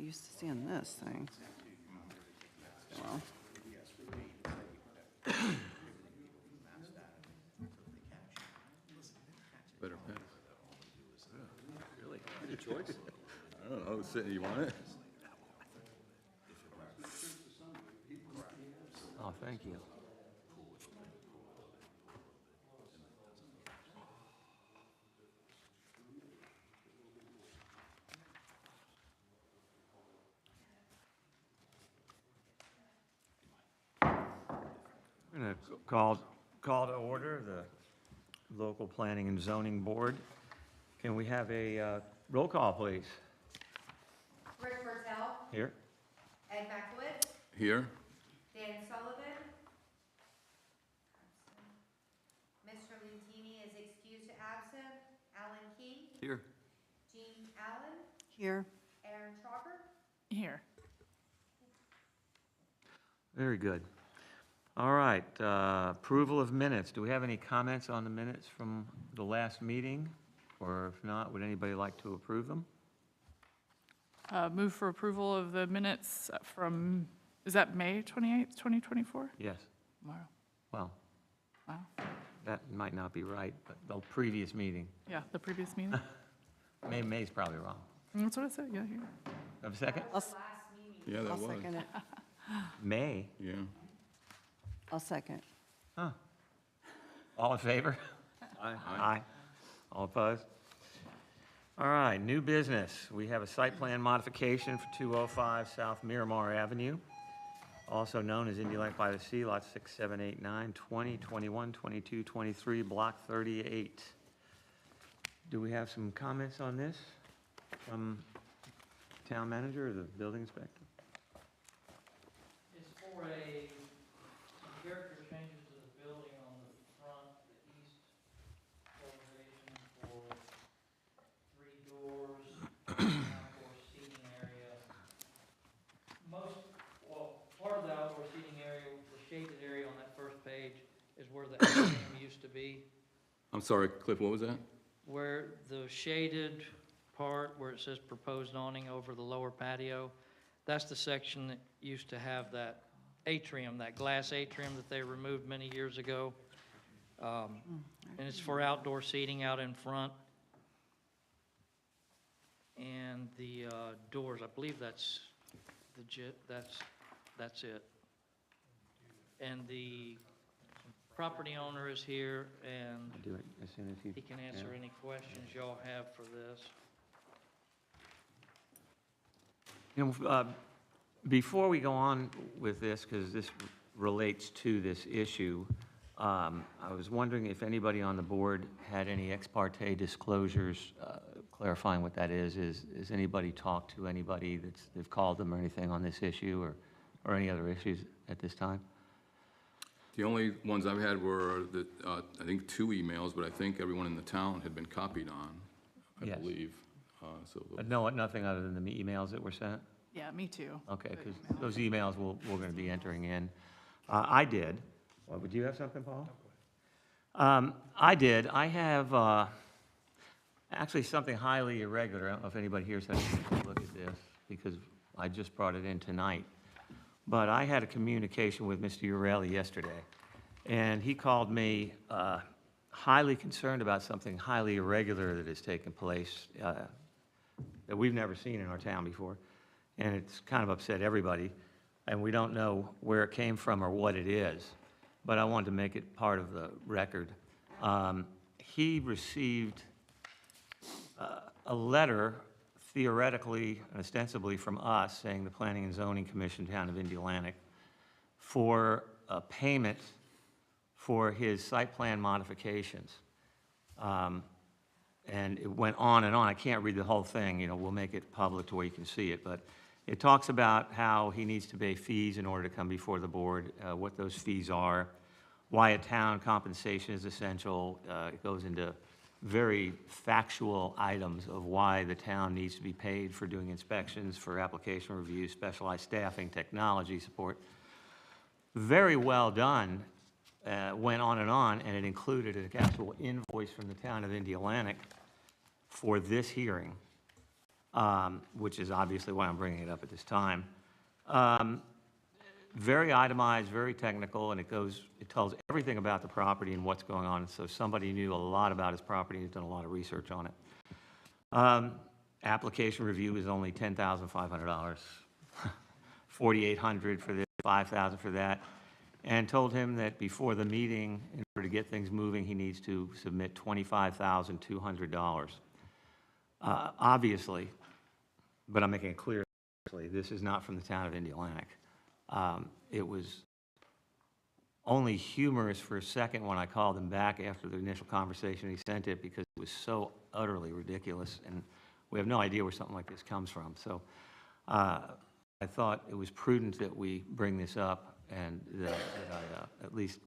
used to seeing this thing. Well, Better pen. Really? Good choice. I don't know, you want it? Oh, thank you. We're going to call to order the local planning and zoning board. Can we have a roll call, please? Rick Bertel, Here. Ed Mackowitz, Here? Dan Sullivan. Mr. Lentini is excused absent. Alan Key, Here. Jean Allen, here, Aaron Trauger. Here. Very good. All right, approval of minutes. Do we have any comments on the minutes from the last meeting? Or if not, would anybody like to approve them? Move for approval of the minutes from, is that May 28th, 2024? Yes. Wow. Well, Wow. that might not be right, but the previous meeting. Yeah, the previous meeting. May's probably wrong. That's what I said, yeah, here. Have a second? I'll, Yeah, that I'll was. second it. May? Yeah. I'll second. Huh. All in favor? Aye. Aye. All opposed? All right, new business. We have a site plan modification for 205 South Miramar Avenue, also known as Indialantic by the Sea, lots 6, 7, 8, 9, 20, 21, 22, 23, block 38. Do we have some comments on this from town manager or the building inspector? It's for some character changes to the building on the front, the east elevation for 3 doors, outdoor seating area. Part of the outdoor seating area, the shaded area on that first page is where the atrium used to be. I'm sorry, Cliff, what was that? Where the shaded part, where it says proposed awning over the lower patio, that's the section that used to have that atrium, that glass atrium that they removed many years ago. And it's for outdoor seating out in front. And the doors, I believe that's that's it. And the property owner is here, and I'll do it as soon as he can answer any questions y'all have for this. You know, before we go on with this, because this relates to this issue, I was wondering if anybody on the board had any ex parte disclosures, clarifying what that is. Is anybody talked to anybody they've called them or anything on this issue or any other issues at this time? The only ones I've had were I think 2 emails, but I think everyone in the town had been copied on, I Yes. believe. But no, nothing other than the emails that were sent? Yeah, me too. Okay, The because email. those emails we're going to be entering in. I did. Well, would you have something, Paul? I did. I have actually something highly irregular. I don't know if anybody here has had a look at this, because I just brought it in tonight. But I had a communication with Mr. Urelli yesterday, and he called me highly concerned about something highly irregular that has taken place that we've never seen in our town before. And it's kind of upset everybody, and we don't know where it came from or what it is. But I wanted to make it part of the record. He received a letter, theoretically and ostensibly from us, saying the Planning and Zoning Commission, Town of Indialantic, for a payment for his site plan modifications. And it went on and on. I can't read the whole thing, you know, we'll make it public to where you can see it, but it talks about how he needs to pay fees in order to come before the board, what those fees are, why a town compensation is essential. It goes into very factual items of why the town needs to be paid for doing inspections, for application reviews, specialized staffing, technology support. Very well done. Went on, and it included an actual invoice from the town of Indialantic for this hearing. which is obviously why I'm bringing it up at this time. Very itemized, very technical, and it tells everything about the property and what's going on. So somebody knew a lot about his property, has done a lot of research on it. Application review is only $10,500, $4,800 for this, $5,000 for that, and told him that before the meeting, in order to get things moving, he needs to submit $25,200. Obviously, but I'm making it clear, this is not from the town of Indialantic. It was only humorous for a second when I called him back after the initial conversation. He sent it because it was so utterly ridiculous, and we have no idea where something like this comes from. So I thought it was prudent that we bring this up and that I at least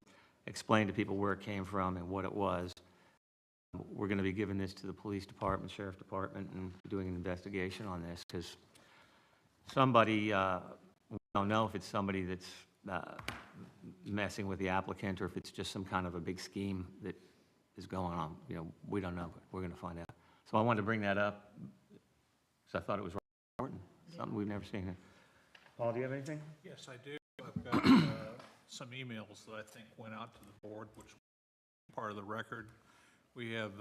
explain to people where it came from and what it was. We're going to be giving this to the police department, sheriff department, and doing an investigation on this because somebody, we don't know if it's somebody that's messing with the applicant or if it's just some kind of a big scheme that is going on. You know, we don't know, but we're going to find out. So I wanted to bring that up because I thought it was important, something we've never seen. Paul, do you have anything? Yes, I do. I've got some emails that I think went out to the board, which are part of the record. We have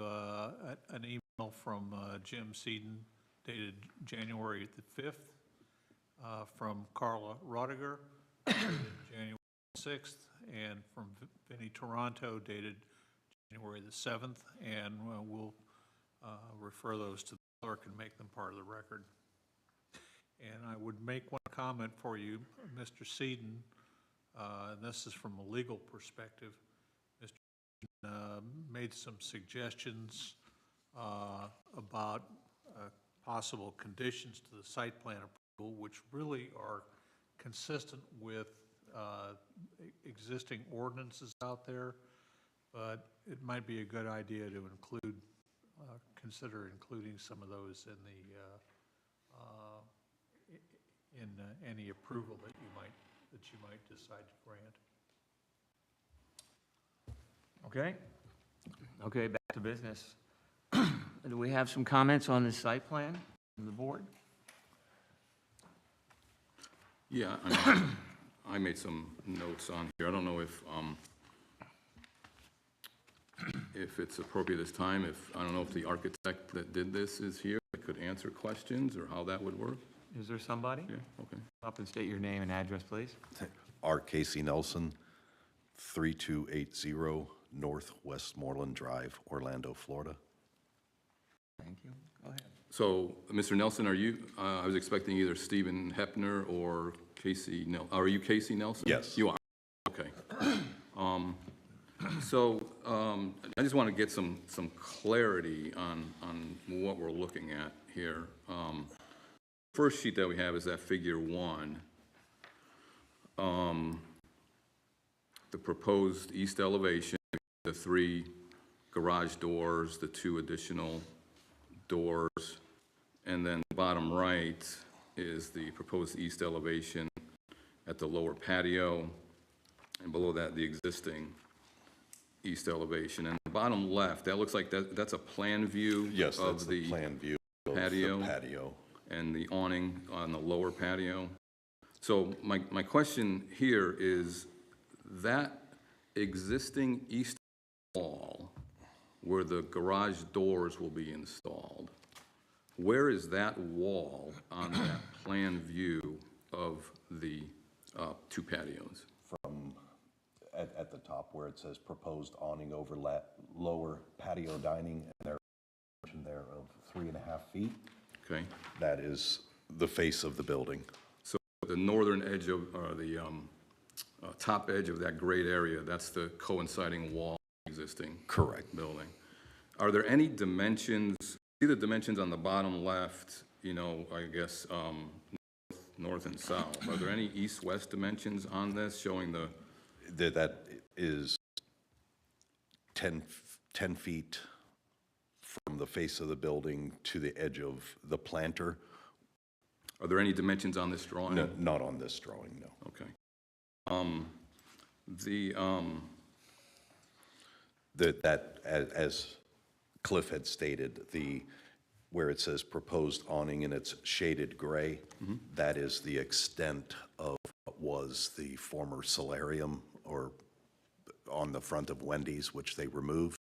an email from Jim Seaton dated January the 5th, from Carla Rodiger dated January 6th, and from Vinnie Toronto dated January the 7th, and we'll refer those to the clerk and make them part of the record. And I would make one comment for you, Mr. Seaton, and this is from a legal perspective. Mr. Seaton made some suggestions about possible conditions to the site plan approval, which really are consistent with existing ordinances out there, but it might be a good idea to include, consider including some of those in the any approval that you might decide to grant. Okay. Okay, back to business. Do we have some comments on this site plan from the board? Yeah, I made some notes on here. I don't know if it's appropriate this time. I don't know if the architect that did this is here, that could answer questions or how that would work. Is there somebody? Yeah, okay. Up and state your name and address, please. R. Casey Nelson, 3280 North Westmoreland Drive, Orlando, Florida. Thank you. Go ahead. So, Mr. Nelson, are you, I was expecting either Stephen Hepner or Casey Nelson. Are you Casey Nelson? Yes. You are? Okay. I just want to get some clarity on what we're looking at here. First sheet that we have is that figure 1. The proposed east elevation, the 3 garage doors, the 2 additional doors, and then the bottom right is the proposed east elevation at the lower patio, and below that the existing east elevation. And the bottom left, that looks like that's a plan view Yes, of that's the plan view of patio. the patio. And the awning on the lower patio. So my question here is that existing east wall where the garage doors will be installed, where is that wall on that plan view of the 2 patios? From at the top where it says proposed awning over lower patio dining, and there of 3.5 feet. Okay. That is the face of the building. So the northern edge of, or the top edge of that grayed area, that's the coinciding wall existing Correct. building. Are there any dimensions, see the dimensions on the bottom left, you know, I guess north and south. Are there any east-west dimensions on this showing the? That is 10 feet from the face of the building to the edge of the planter. Are there any dimensions on this drawing? No, not on this drawing, no. Okay. As Cliff had stated, the where it says proposed awning and it's shaded gray, that is the extent of what was the former solarium or on the front of Wendy's, which they removed.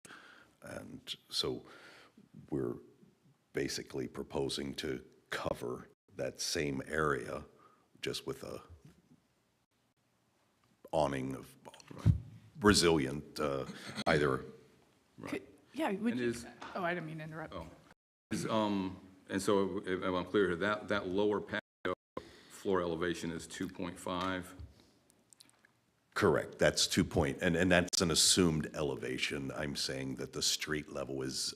And so we're basically proposing to cover that same area just with a awning of resilient, either, Yeah, would And you, is- oh, I didn't mean to interrupt. And so if I'm clear here, that lower patio floor elevation is 2.5? correct, that's 2 point, and that's an assumed elevation. I'm saying that the street level is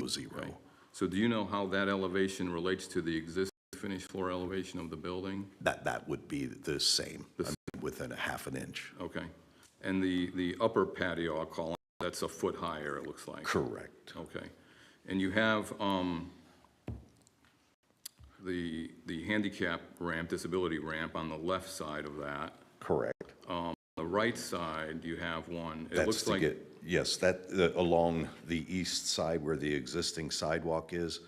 0. Right. So do you know how that elevation relates to the existing finished floor elevation of the building? That would be the same, within a half an inch. Okay. And the upper patio, I'll call it, that's a foot higher, it looks like? Correct. Okay. And you have the handicap ramp, disability ramp on the left side of that. Correct. On the right side, you have one. It That's looks to like, get, yes, that, along the east side where the existing sidewalk is,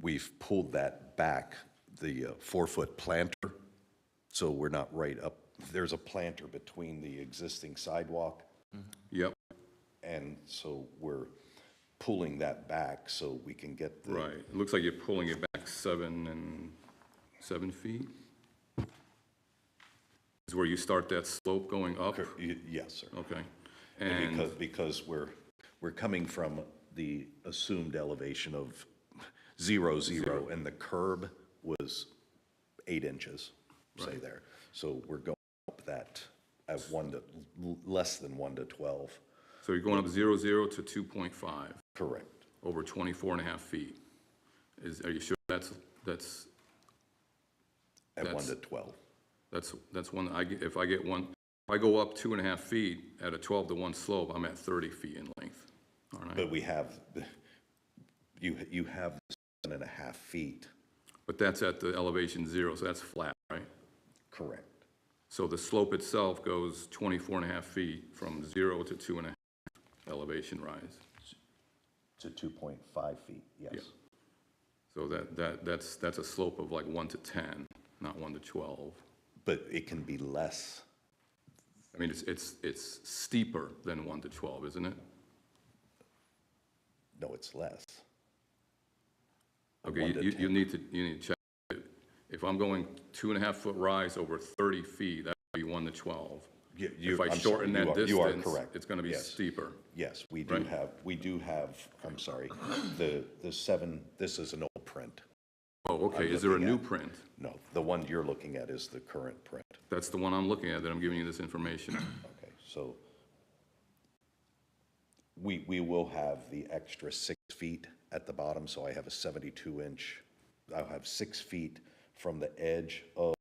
we've pulled that back, the 4-foot planter, so we're not right up, there's a planter between the existing sidewalk, yep, and so we're pulling that back so we can get the. right. It looks like you're pulling it back 7 feet? Is where you start that slope going up? Yes, sir. Okay. And And, because we're coming from the assumed elevation of 0, and the curb was 8 inches, say there. So we're going up that at less than 1 to 12. so you're going up 0 to 2.5 Correct. over 24 and a half feet. Are you sure that's At 1 That's- to 12. That's one, if I go up 2.5 feet at a 12 to 1 slope, I'm at 30 feet in length, all right? But we have, you have 7.5 feet. But that's at the elevation 0, so that's flat, right? Correct. So the slope itself goes 24 and a half feet from 0 to 2.5 elevation rise. To 2.5 feet, yes. Yeah. So that's a slope of like 1 to 10, not 1 to 12. But it can be less. I mean, it's steeper than 1 to 12, isn't it? No, it's less. Okay, 1 to you 10. need to check. If I'm going 2.5 foot rise over 30 feet, that would be 1 to 12. If I I'm sorry, shorten that you are distance, correct. it's gonna be Yes. steeper. Yes, we Right. do have, I'm sorry, the 7, this is an old print. Oh, okay, I'm is there a looking new at- print? No, the one you're looking at is the current print. That's the one I'm looking at, that I'm giving you this information. Okay, so we will have the extra 6 feet at the bottom, so I have a 72-inch, I'll have 6 feet from the edge of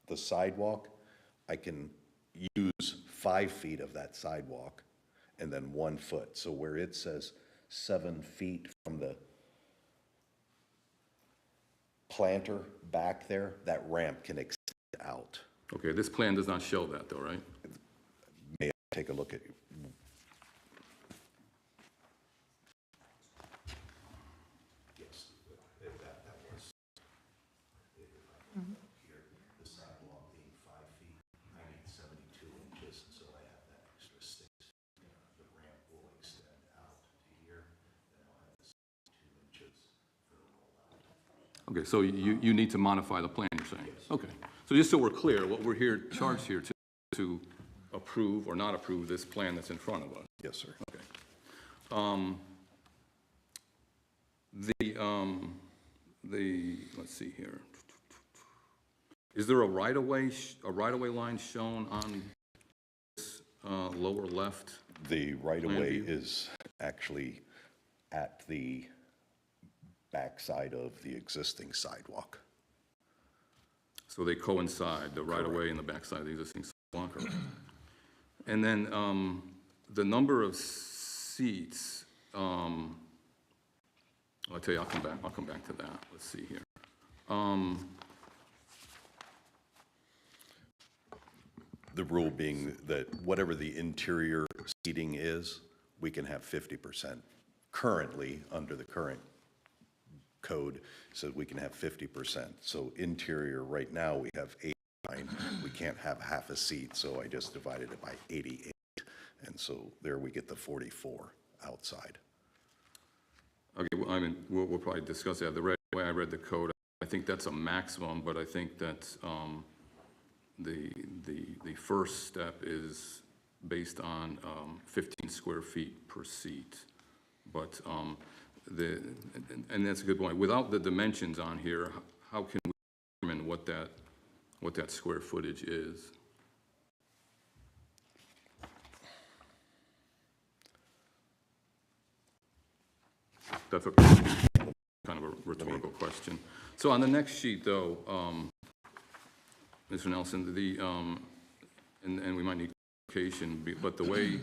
the sidewalk. I can use 5 feet of that sidewalk and then 1 foot. So where it says 7 feet from the planter back there, that ramp can extend out. Okay, this plan does not show that though, right? May I take a look at you? Yes, that was, here, the sidewalk being 5 feet, I need 72 inches, so I have that extra 6. The ramp will extend out to here, then I'll have the 2 inches for the rollout. Okay, so you need to modify the plan, you're saying? Okay, so just so we're clear, what we're here, charged here to approve or not approve this plan that's in front of us. Yes, sir. Okay. Let's see here. Is there a right-of-way line shown on this lower left? The right-of-way view? is actually at the backside of the existing sidewalk. So they coincide, the right-of-way and the backside of the existing sidewalk? And then the number of seats, I'll tell you, I'll come back to that. Let's see here. The rule being that whatever the interior seating is, we can have 50%. Currently, under the current code says we can have 50%. So interior, right now, we have 89. We can't have half a seat, so I just divided it by 88. And so there we get the 44 outside. Okay, well, I mean, we'll probably discuss that. The way I read the code, I think that's a maximum, but I think that the first step is based on 15 square feet per seat. But and that's a good point. Without the dimensions on here, how can we determine what that square footage is? That's a kind of a rhetorical question. So on the next sheet, though, Mr. Nelson, and we might need clarification, but the way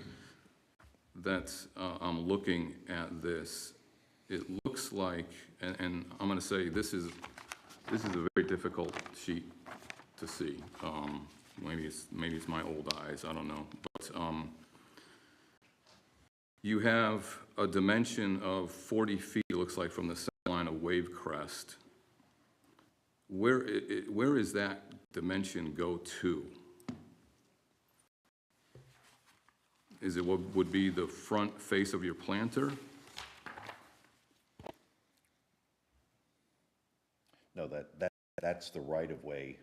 that I'm looking at this, it looks like, and I'm going to say this is a very difficult sheet to see. Maybe it's my old eyes, I don't know. But you have a dimension of 40 feet, it looks like, from the center line of Wave Crest. Where is that dimension go to? Is it what would be the front face of your planter? No, that's the right-of-way,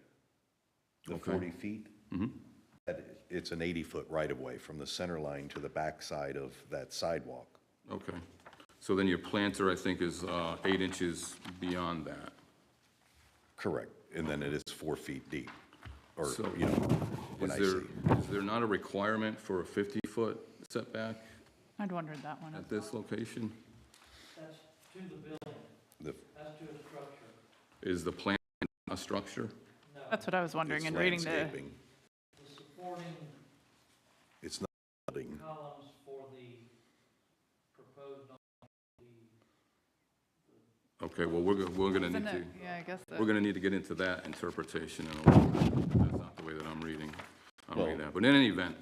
the Okay. 40 feet. It's an 80-foot right-of-way from the center line to the backside of that sidewalk. Okay. So then your planter, I think, is 8 inches beyond that. Correct. And then it is 4 feet deep, or, So, you know, when I say. Is there not a requirement for a 50-foot setback I'd wondered that one. at this location? That's to the building, the- that's to a structure. Is the plant a structure? No, That's what I was wondering it's in reading the, landscaping. the supporting It's not building. columns for the proposed, Okay, well, we're going to isn't need to. it, yeah, I guess We're going to need to get into that interpretation in a little bit. That's not the way that I'm reading that. But in any event,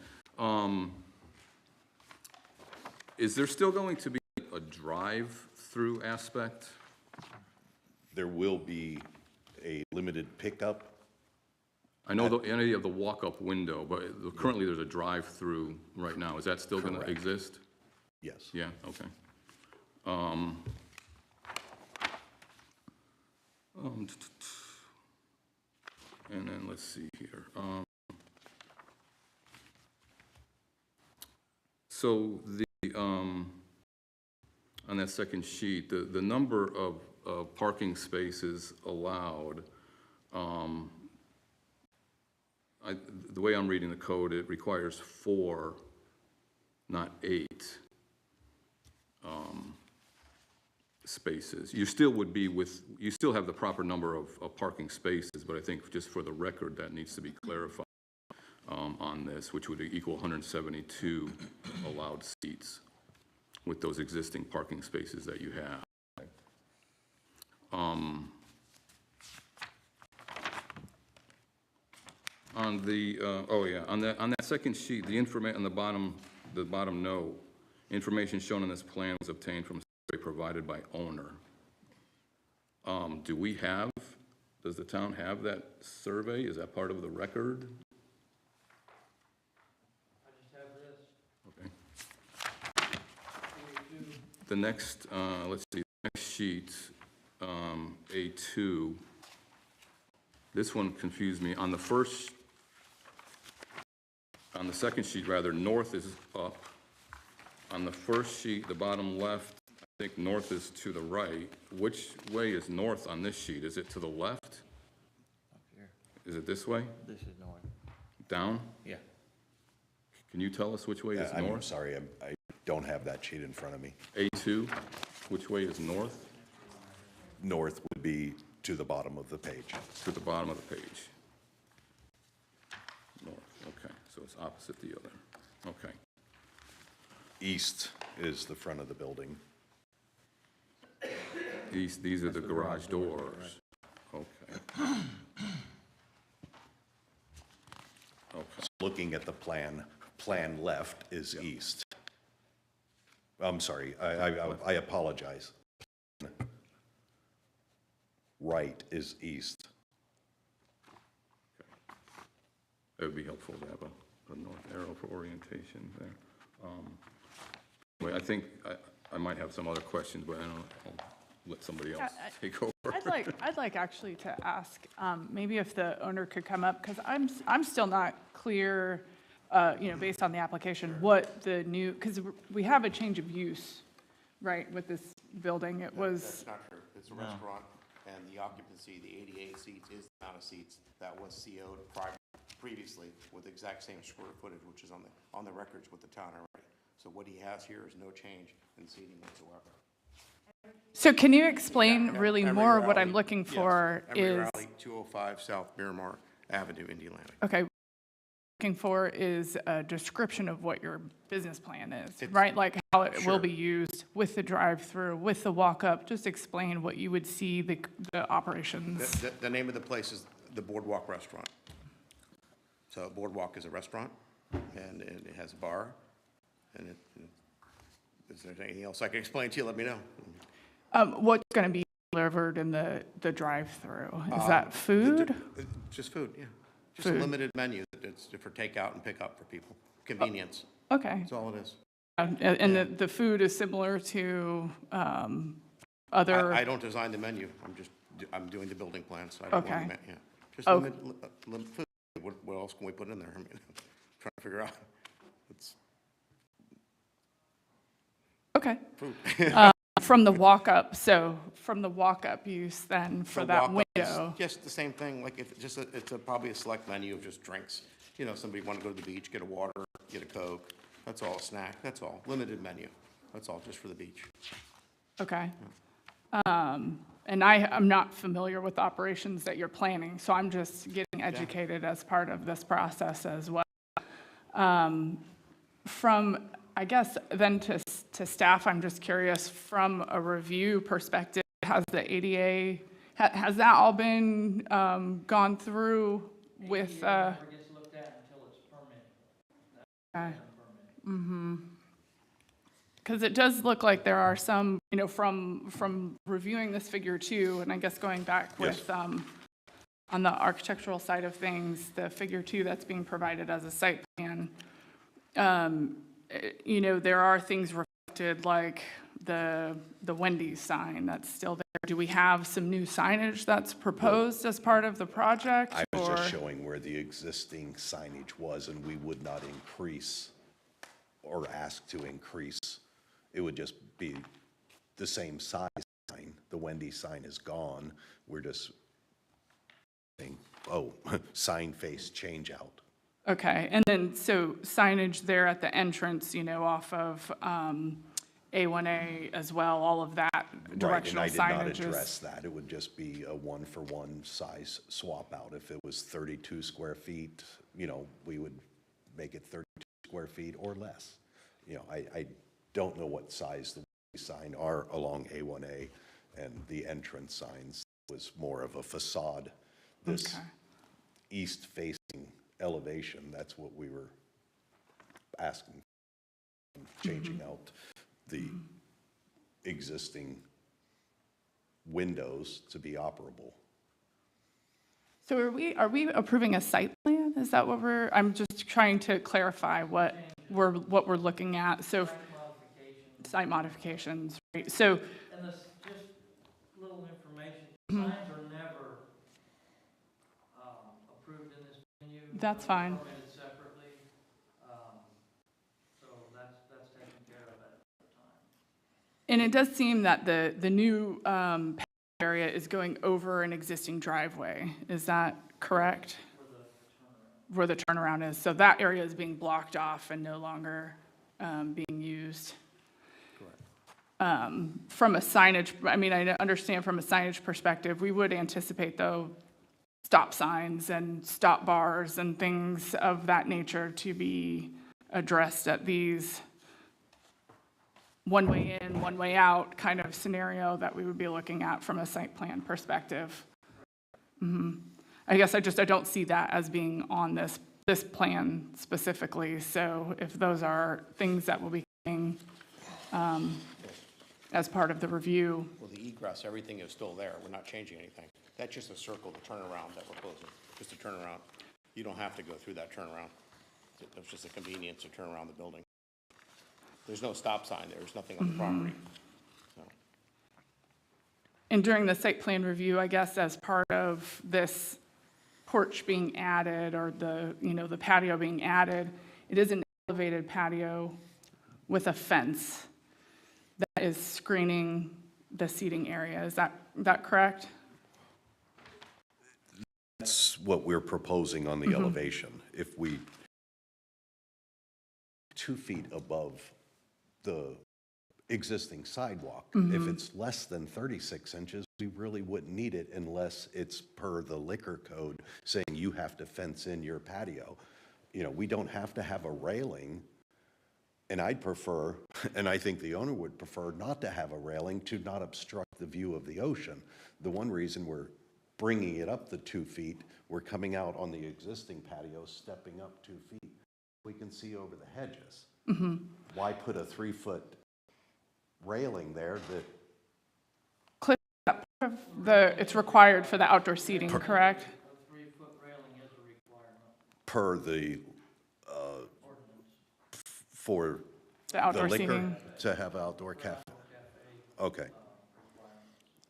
is there still going to be a drive-through aspect? There will be a limited pickup. I know you have the walk-up window, but currently there's a drive-through right now. Is that still going to Correct. exist? Yes. Yeah, okay. And then let's see here. So on that second sheet, the number of parking spaces allowed, the way I'm reading the code, it requires 4, not 8 spaces. You still would be you still have the proper number of parking spaces, but I think just for the record, that needs to be clarified on this, which would equal 172 allowed seats with those existing parking spaces that you have. On the, on that second sheet, the information on the bottom note, information shown on this plan was obtained from survey provided by owner. Does the town have that survey? Is that part of the record? I just have this. Okay. The next, let's see, next sheet, A2. This one confused me. On the second sheet, rather, north is up. On the first sheet, the bottom left, I think north is to the right. Which way is north on this sheet? Is it to the left? Up here. Is it this way? This is north. Down? Yeah. Can you tell us which way is I'm north? sorry, I don't have that sheet in front of me. A2, which way is north? North would be to the bottom of the page. To the bottom of the page. North, okay, so it's opposite the other, okay. East is the front of the building. These are the garage doors. Okay. Okay, Looking at the plan left is east. I'm sorry, I apologize. right is east. It would be helpful to have a north arrow for orientation there. Anyway, I think I might have some other questions, but I don't know, I'll let somebody else take over. I'd like actually to ask, maybe if the owner could come up, because I'm still not clear, based on the application, what the new, because we have a change of use, right, with this building. It was, That's not true. It's a restaurant, and the occupancy, the 88 seats is the amount of seats that was CO'd previously with the exact same square footage, which is on the records with the town already. So what he has here is no change in seating whatsoever. so can you explain really Every more what rally- I'm looking yes, for Every is, rally, 205 South Miramar Avenue, Indialantic. okay, looking for is a description of what your business plan is, It's- right? Like how it will Sure. be used with the drive-through, with the walk-up, just explain what you would see the operations. The name of the place is the Boardwalk Restaurant. So Boardwalk is a restaurant, and it has a bar, and is there anything else I can explain to you? Let me know. What's going to be delivered in the drive-through? Is that food? Just food, yeah. Just a Food. limited menu. It's for takeout and pickup for people. Convenience. Okay. That's all it is. And the food is similar to other, I don't design the menu. I'm doing the building plan, so I don't want Okay. to, yeah. Just Oh. limit food. What else can we put in there? I mean, trying to figure out. It's okay. food. From the walk-up, so from the walk-up use then for The that walk-up is window. Just the same thing, like if, it's probably a select menu of just drinks. Somebody want to go to the beach, get a water, get a Coke, that's all, a snack, that's all. Limited menu, that's all, just for the beach. Okay. And I'm not familiar with the operations that you're planning, so I'm just getting educated as part of this process as well. From, I guess, then to staff, I'm just curious, from a review perspective, has the ADA, has that all been gone through with? Never gets looked at until it's permitted. Okay. Because it does look like there are some, from reviewing this figure two, and I guess going back Yes. with, on the architectural side of things, the figure two that's being provided as a site plan, there are things reflected like the Wendy's sign that's still there. Do we have some new signage that's proposed as part of the project? I was or- just showing where the existing signage was, and we would not increase or ask to increase. It would just be the same size sign. The Wendy's sign is gone. We're just saying, sign face change out. Okay, and then, so signage there at the entrance, off of A1A as well, all of that directional Right, and I did signage not address is... that. It would just be a one-for-one size swap out. If it was 32 square feet, we would make it 32 square feet or less. I don't know what size the sign are along A1A, and the entrance signs was more of a facade. This Okay. east-facing elevation, that's what we were asking, changing out the existing windows to be operable. So are we approving a site plan? Is that what I'm just trying to clarify what we're looking at. So site modifications, right? So, And this, just little information, signs are never approved in this venue. That's fine. Permitted separately, so that's taken care of at the time. and it does seem that the new area is going over an existing driveway. Is that correct? Where the turnaround is. So that area is being blocked off and no longer being used. From a signage, I understand from a signage perspective, we would anticipate, though, stop signs and stop bars and things of that nature to be addressed at these one way in, one way out kind of scenario that we would be looking at from a site plan perspective. I guess I don't see that as being on this plan specifically. So if those are things that will be coming as part of the review. Well, the egress, everything is still there. We're not changing anything. That's just a circle, the turnaround that we're proposing, just a turnaround. You don't have to go through that turnaround. It's just a convenience to turn around the building. There's no stop sign there. There's nothing on the property. So, And during the site plan review, I guess as part of this porch being added or the patio being added, it is an elevated patio with a fence that is screening the seating area. Is that correct? That's what we're proposing on the elevation. If we, 2 feet above the existing sidewalk, if it's less than 36 inches, we really wouldn't need it unless it's per the liquor code saying you have to fence in your patio. You know, we don't have to have a railing, and I'd prefer, and I think the owner would prefer, not to have a railing to not obstruct the view of the ocean. The one reason we're bringing it up the 2 feet, we're coming out on the existing patio, stepping up 2 feet. We can see over the hedges. Why put a 3-foot railing there that, Cliff, that part of it's required for the outdoor seating, correct? A 3-foot railing is a requirement. per the, for The the outdoor liquor, seating? to have outdoor cafe? Okay.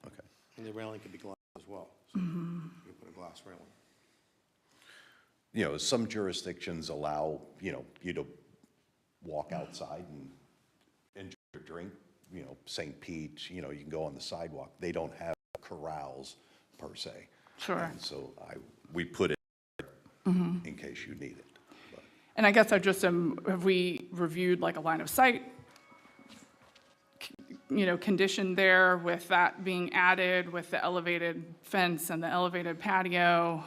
Okay. and the railing can be glass as well. So you put a glass railing. You know, some jurisdictions allow, you to walk outside and enjoy your drink, St. Pete, you can go on the sidewalk. They don't have corrals per se. Sure. And so we put it in case you need it. But And I guess have we reviewed like a line of sight, condition there with that being added with the elevated fence and the elevated patio?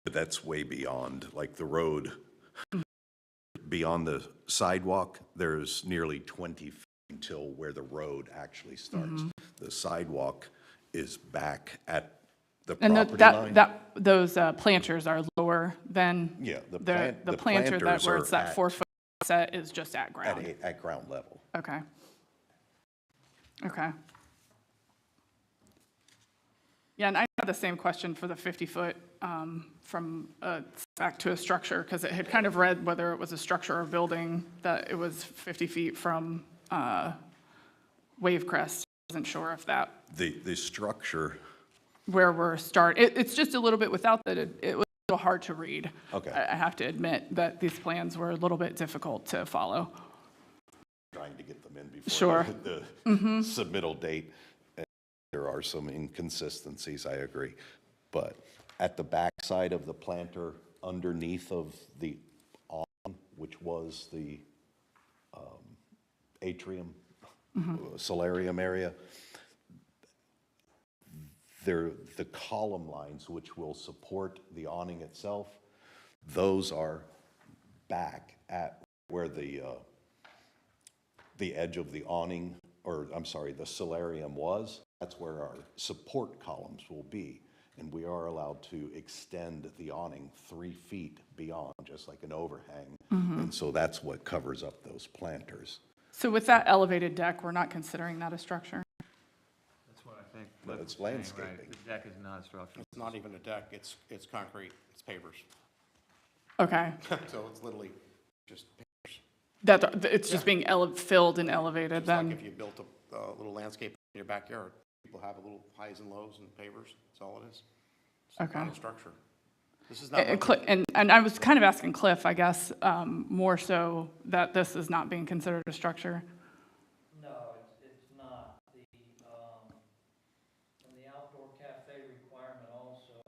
But that's way beyond, like the road. Beyond the sidewalk, there's nearly 20 feet until where the road actually starts. The sidewalk is back at the And property line. those planters are lower than? Yeah, the The planter planters where it's are that at- 4-foot set is just at ground? At ground level. Okay. Okay. Yeah, and I had the same question for the 50-foot from back to a structure, because it had kind of read whether it was a structure or a building, that it was 50 feet from Wave Crest. I wasn't sure if that, The structure, where we're it's just a little bit without that, it was a little hard to read. Okay. I have to admit that these plans were a little bit difficult to follow. trying to get them in before Sure. the submittal date. And there are some inconsistencies, I agree. But at the back side of the planter, underneath of the awning, which was the atrium, solarium area, the column lines which will support the awning itself, those are back at where the edge of the awning, or I'm sorry, the solarium was. That's where our support columns will be. And we are allowed to extend the awning 3 feet beyond, just like an overhang. And so that's what covers up those planters. So with that elevated deck, we're not considering that a structure? That's what I think. But Cliff it's was saying, right? landscaping. The deck is not a structure. It's not even a deck, it's concrete, it's pavers. Okay. So it's literally just pavers. It's just being filled and elevated Just like then? if you built a little landscape in your backyard, people have a little highs and lows and pavers, that's all it is. It's not Okay. a structure. This is not. And I was kind of asking Cliff, I guess, more so that this is not being considered a structure. No, it's not. And the outdoor cafe requirement also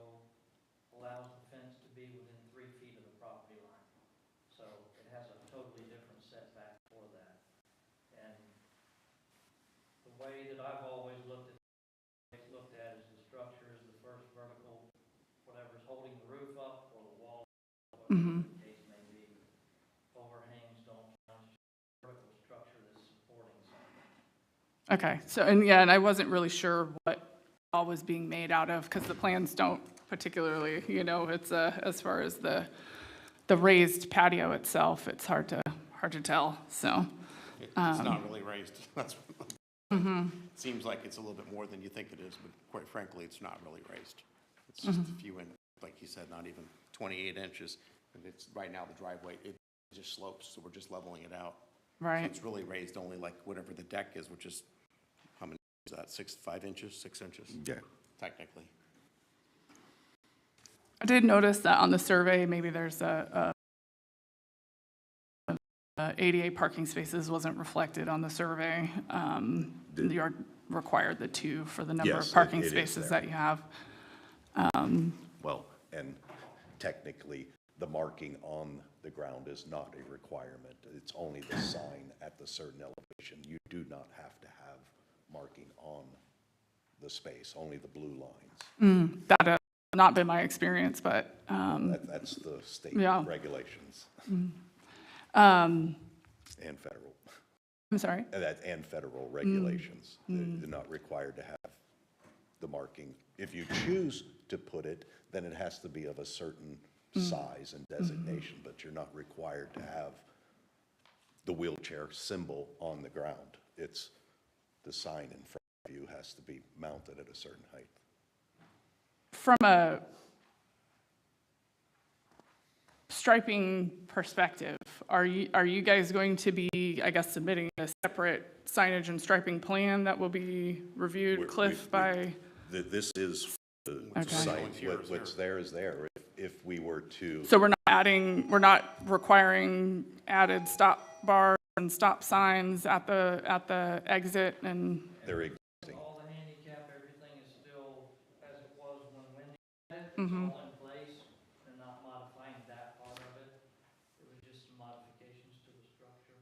allows the fence to be within 3 feet of the property line. So it has a totally different setback for that. And the way that I've always looked at is the structure is the first vertical, whatever's holding the roof up or the wall, whatever the case may be. Overhangs don't count, it's just a vertical structure that's supporting something. Okay, so, and I wasn't really sure what all was being made out of, because the plans don't particularly, it's, as far as the raised patio itself, it's hard to tell, so. It's not really raised, that's It seems like it's a little bit more than you think it is, but quite frankly, it's not really raised. It's just a few, like you said, not even 28 inches. And it's, right now, the driveway, it just slopes, so we're just leveling it out. So Right. it's really raised only like whatever the deck is, which is, how many is that, 5 inches, 6 inches? Yeah. Technically. I did notice that on the survey, maybe there's ADA parking spaces wasn't reflected on the survey. You are required the 2 for the number Yes, of parking it is spaces there. that you have. Well, and technically, the marking on the ground is not a requirement. It's only the sign at the certain elevation. You do not have to have marking on the space, only the blue lines. That has not been my experience, but, That's the state Yeah. regulations. And federal, I'm sorry? and federal regulations. They're not required to have the marking. If you choose to put it, then it has to be of a certain size and designation, but you're not required to have the wheelchair symbol on the ground. It's the sign in front of you has to be mounted at a certain height. From a striping perspective, are you guys going to be, I guess, submitting a separate signage and striping plan that will be reviewed, Cliff, by? This is the Okay. site, what's there is there. If we were to, So we're not requiring added stop bars and stop signs at the exit and, they're existing. All the handicap, everything is still as it was when Wendy had it. It's all in place. They're not modifying that part of it. It was just some modifications to the structure.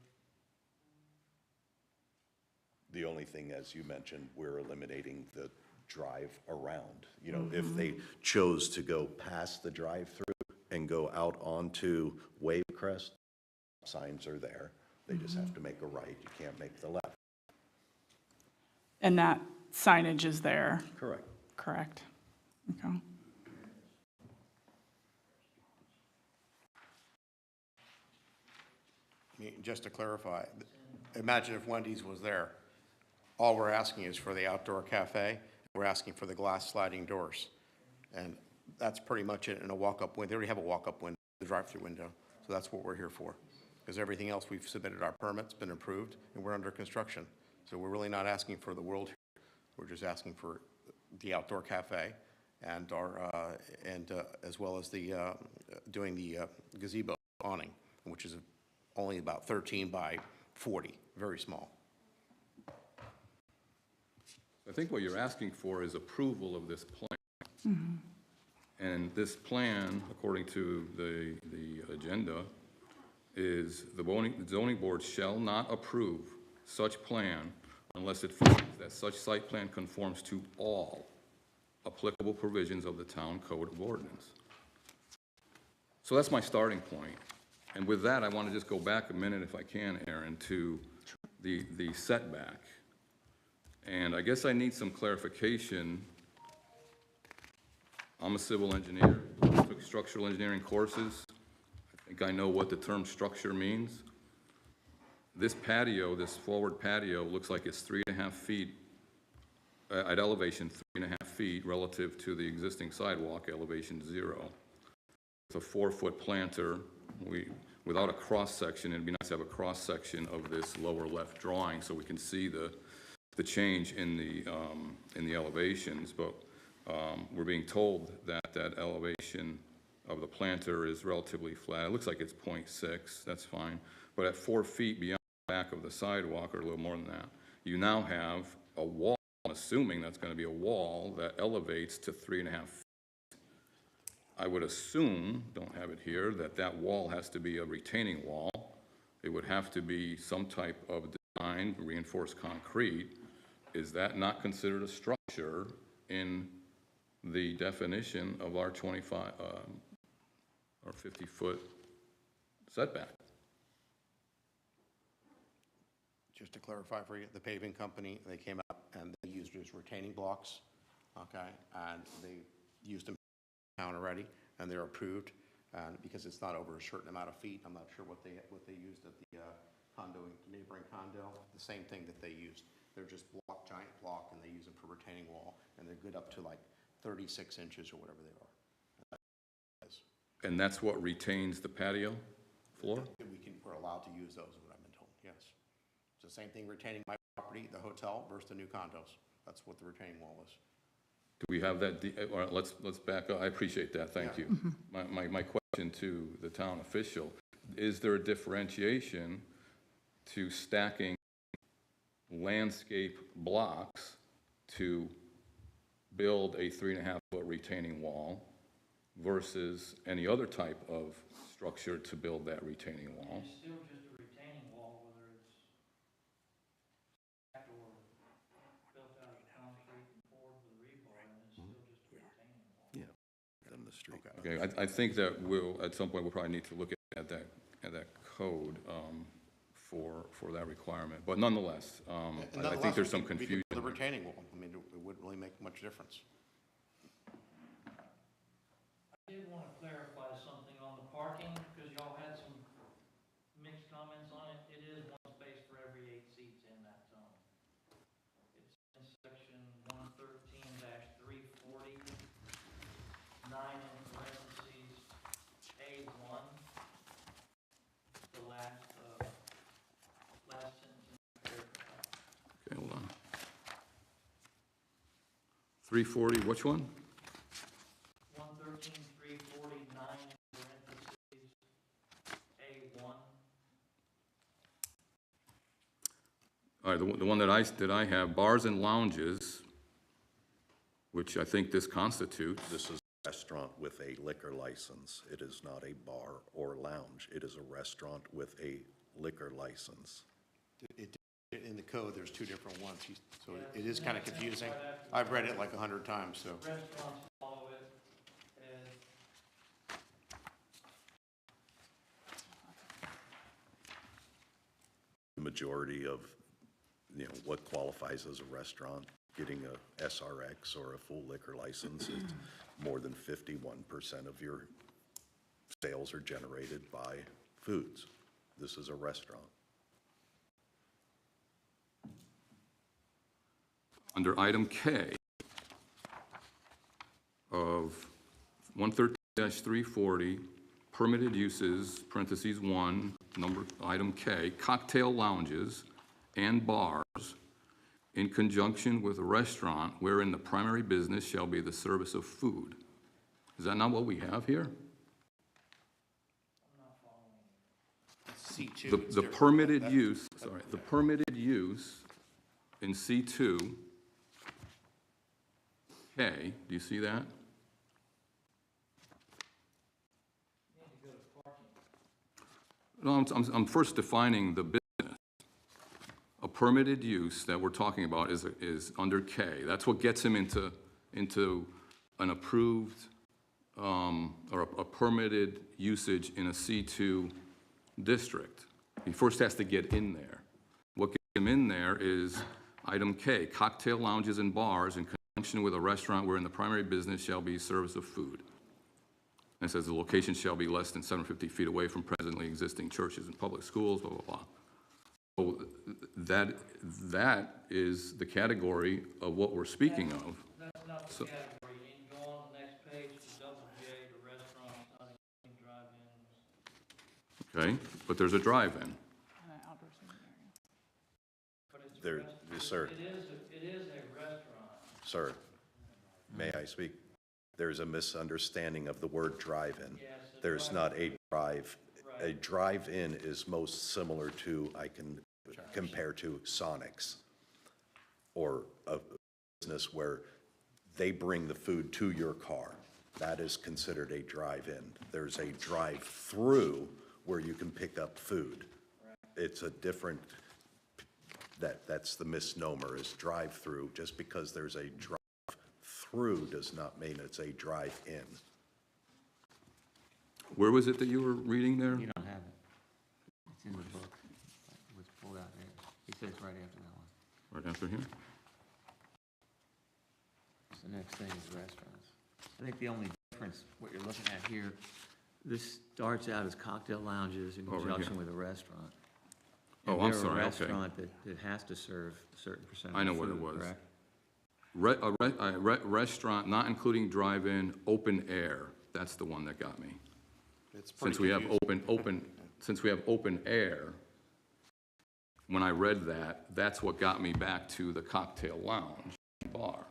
The only thing, as you mentioned, we're eliminating the drive around. You know, if they chose to go past the drive-through and go out onto Wave Crest, signs are there. They just have to make a right. You can't make the left. and that signage is there, Correct. correct? Okay. Just to clarify, imagine if Wendy's was there. All we're asking is for the outdoor cafe. We're asking for the glass sliding doors. And that's pretty much it in a walk-up window. They already have a walk-up window, the drive-through window. So that's what we're here for. Because everything else, we've submitted our permits, been approved, and we're under construction. So we're really not asking for the world here. We're just asking for the outdoor cafe and as well as the, doing the gazebo awning, which is only about 13 by 40, very small. I think what you're asking for is approval of this plan. And this plan, according to the agenda, is the zoning board shall not approve such plan unless it finds that such site plan conforms to all applicable provisions of the town code of ordinance. So that's my starting point. And with that, I want to just go back a minute, if I can, Aaron, to the setback. And I guess I need some clarification. I'm a civil engineer, took structural engineering courses. I think I know what the term structure means. This patio, this forward patio, looks like it's 3.5 feet, at elevation 3.5 feet relative to the existing sidewalk, elevation 0. With a 4-foot planter, without a cross-section, it'd be nice to have a cross-section of this lower left drawing so we can see the change in the elevations, but we're being told that that elevation of the planter is relatively flat. It looks like it's 0.6, that's fine. But at 4 feet beyond the back of the sidewalk, or a little more than that, you now have a wall, I'm assuming that's going to be a wall that elevates to 3.5 feet. I would assume, don't have it here, that that wall has to be a retaining wall. It would have to be some type of design, reinforced concrete. Is that not considered a structure in the definition of our 25 or 50-foot setback? Just to clarify for you, the paving company, they came out and they used it as retaining blocks, okay? And they used them in town already, and they're approved. And because it's not over a certain amount of feet, I'm not sure what they used at the condo, neighboring condo, the same thing that they used. They're just giant block, and they use them for retaining wall, and they're good up to like 36 inches or whatever they are. And that's what retains the patio floor? We're allowed to use those, is what I've been told, yes. It's the same thing retaining my property, the hotel, versus the new condos. That's what the retaining wall is. Do we have that, all right, let's back up, I appreciate that, thank you. My question to the town official, is there a differentiation to stacking landscape blocks to build a 3.5-foot retaining wall versus any other type of structure to build that retaining wall? It's still just a retaining wall, whether it's stacked or built out of concrete and poured with rebar, and it's still just a retaining wall. Yeah, in the street. Okay, I think that at some point, we'll probably need to look at that code for that requirement. But nonetheless, I think there's some confusion. The retaining wall, I mean, it wouldn't really make much difference. I did want to clarify something on the parking, because y'all had some mixed comments on it. It is one space for every 8 seats in that zone. It's in section 113-340, 9 in parentheses, A1, the last sentence in the paragraph. Okay, hold on. 340, which one? 113-349 parentheses, A1. All right, the one that I have, bars and lounges, which I think this constitutes. This is a restaurant with a liquor license. It is not a bar or lounge. It is a restaurant with a liquor license. In the code, there's 2 different ones, so it is kind of confusing. I've read it like 100 times, so. Restaurants follow it as The majority of, what qualifies as a restaurant, getting a SRX or a full liquor license, is more than 51% of your sales are generated by foods. This is a restaurant. Under item K of 113-340, permitted uses, parentheses 1, item K, cocktail lounges and bars in conjunction with a restaurant wherein the primary business shall be the service of food. Is that not what we have here? C2. The permitted use, sorry, the permitted use in C2, K, do you see that? No, I'm first defining the business. A permitted use that we're talking about is under K. That's what gets him into an approved or a permitted usage in a C2 district. He first has to get in there. What gets him in there is item K, cocktail lounges and bars in conjunction with a restaurant wherein the primary business shall be service of food. And it says the location shall be less than 750 feet away from presently existing churches and public schools, blah, blah, blah. So that is the category of what we're speaking of. That's not the category. You can go on the next page to double J, the restaurants, not including drive-ins. Okay, but there's a drive-in. And an outdoor seating area. But it's a There, restaurant. sir, It is a restaurant. sir, may I speak? There's a misunderstanding of the word drive-in. Yes, a There's not a drive. A drive-in is most similar to, I can compare to Sonic's, or a business where they bring the food to your car. That is considered a drive-in. There's a drive-through where you can pick up food. It's a different, that's the misnomer, is drive-through. Just because there's a drive-through does not mean it's a drive-in. Where was it that you were reading there? You don't have it. It's in the book. It was pulled out there. He says right after that one. Right after here? So the next thing is restaurants. I think the only difference, what you're looking at here, this starts out as cocktail lounges in Over here. conjunction with a restaurant. Oh, And I'm they're a sorry, okay. restaurant that has to serve a certain percentage I know of what it food, was. correct? A restaurant, not including drive-in, open air, that's the one that got me. It's pretty Since we have confusing. since we have open air, when I read that, that's what got me back to the cocktail lounge bar,